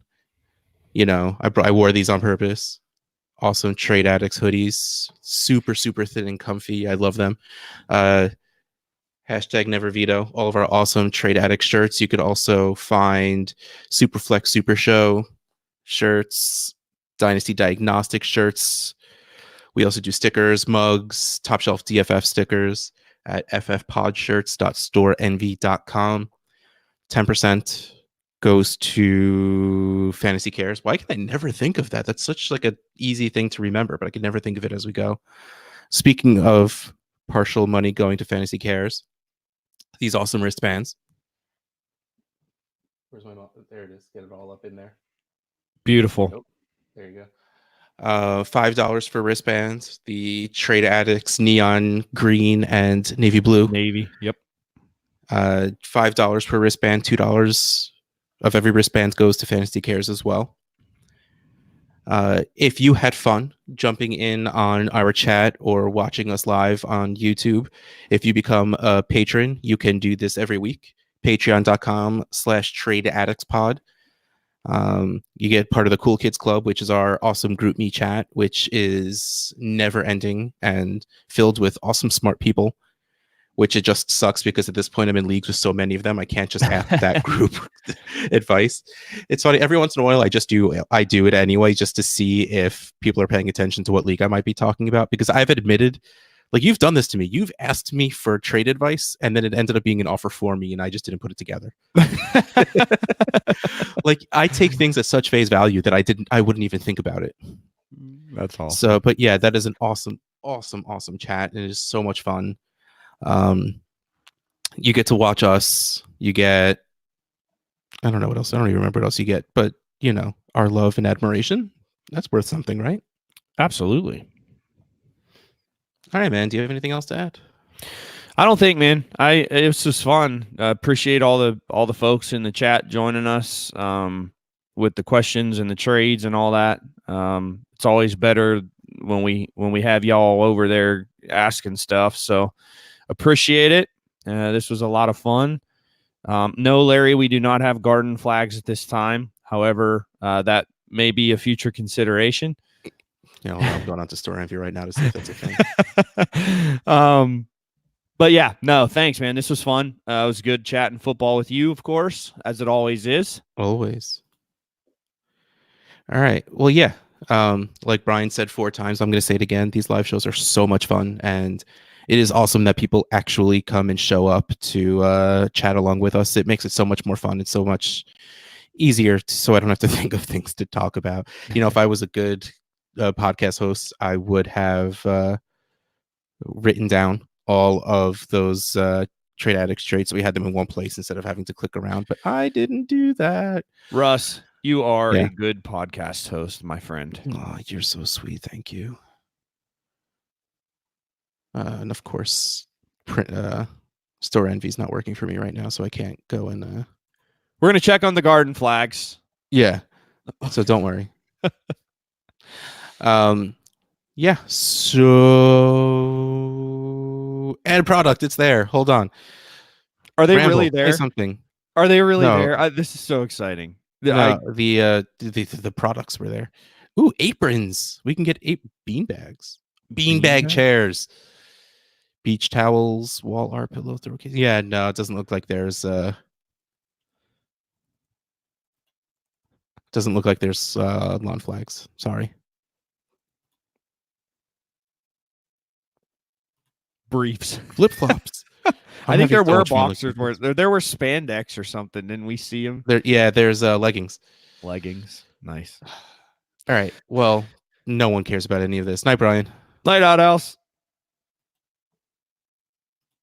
I wore these on purpose. Awesome Trade Addicts hoodies. Super, super thin and comfy. I love them. Hashtag never veto. All of our awesome Trade Addict shirts. You could also find Superflex Super Show shirts, Dynasty Diagnostic shirts. We also do stickers, mugs, Top Shelf DFF stickers at ffpodshirts.storenvy.com. 10% goes to Fantasy Cares. Why can I never think of that? That's such like an easy thing to remember, but I can never think of it as we go. Speaking of partial money going to Fantasy Cares, these awesome wristbands. Where's my there it is. Get it all up in there. Beautiful. Oh, there you go. $5 for wristbands. The Trade Addicts neon green and navy blue. Navy. Yep. $5 per wristband. $2 of every wristband goes to Fantasy Cares as well. If you had fun jumping in on our chat or watching us live on YouTube, if you become a patron, you can do this every week. Patreon.com/Trade Addicts Pod. You get part of the Cool Kids Club, which is our awesome group me chat, which is never ending and filled with awesome, smart people, which it just sucks because at this point I'm in leagues with so many of them. I can't just ask that group advice. It's funny. Every once in a while, I do it anyway, just to see if people are paying attention to what league I might be talking about, because I've admitted, like, you've done this to me. You've asked me for trade advice, and then it ended up being an offer for me, and I just didn't put it together. Like, I take things at such face value that I wouldn't even think about it. That's all. So, but yeah, that is an awesome chat, and it is so much fun. You get to watch us. You get, I don't know what else. I don't even remember what else you get, but you know, our love and admiration. That's worth something, right? Absolutely. All right, man. Do you have anything else to add? I don't think, man. It was just fun. Appreciate all the folks in the chat joining us with the questions and the trades and all that. It's always better when we have y'all over there asking stuff. So appreciate it. This was a lot of fun. No, Larry, we do not have garden flags at this time. However, that may be a future consideration. You know, I'm going on to Store Envy right now to see if that's a thing. But yeah, no, thanks, man. This was fun. It was good chatting football with you, of course, as it always is. Always. All right. Well, yeah. Like Brian said 4 times, I'm going to say it again. These live shows are so much fun, and it is awesome that people actually come and show up to chat along with us. It makes it so much more fun. It's so much easier, so I don't have to think of things to talk about. You know, if I was a good podcast host, I would have written down all of those Trade Addicts traits, so we had them in one place instead of having to click around. But I didn't do that. Russ, you are a good podcast host, my friend. Oh, you're so sweet. Thank you. And of course, Store Envy's not working for me right now, so I can't go and. We're gonna check on the garden flags. Yeah, so don't worry. Yeah. So add product. It's there. Hold on. Are they really there? Say something. Are they really there? This is so exciting. The products were there. Ooh, aprons. We can get 8 beanbags. Beanbag chairs. Beach towels, wall art, pillows, throw case. Yeah, no, it doesn't look like there's lawn flags. Sorry. Briefs. Flip-flops. I think there were boxers. There were spandex or something. Didn't we see them? There's leggings. Leggings. Nice. All right. Well, no one cares about any of this. Night, Brian. Night, Out House.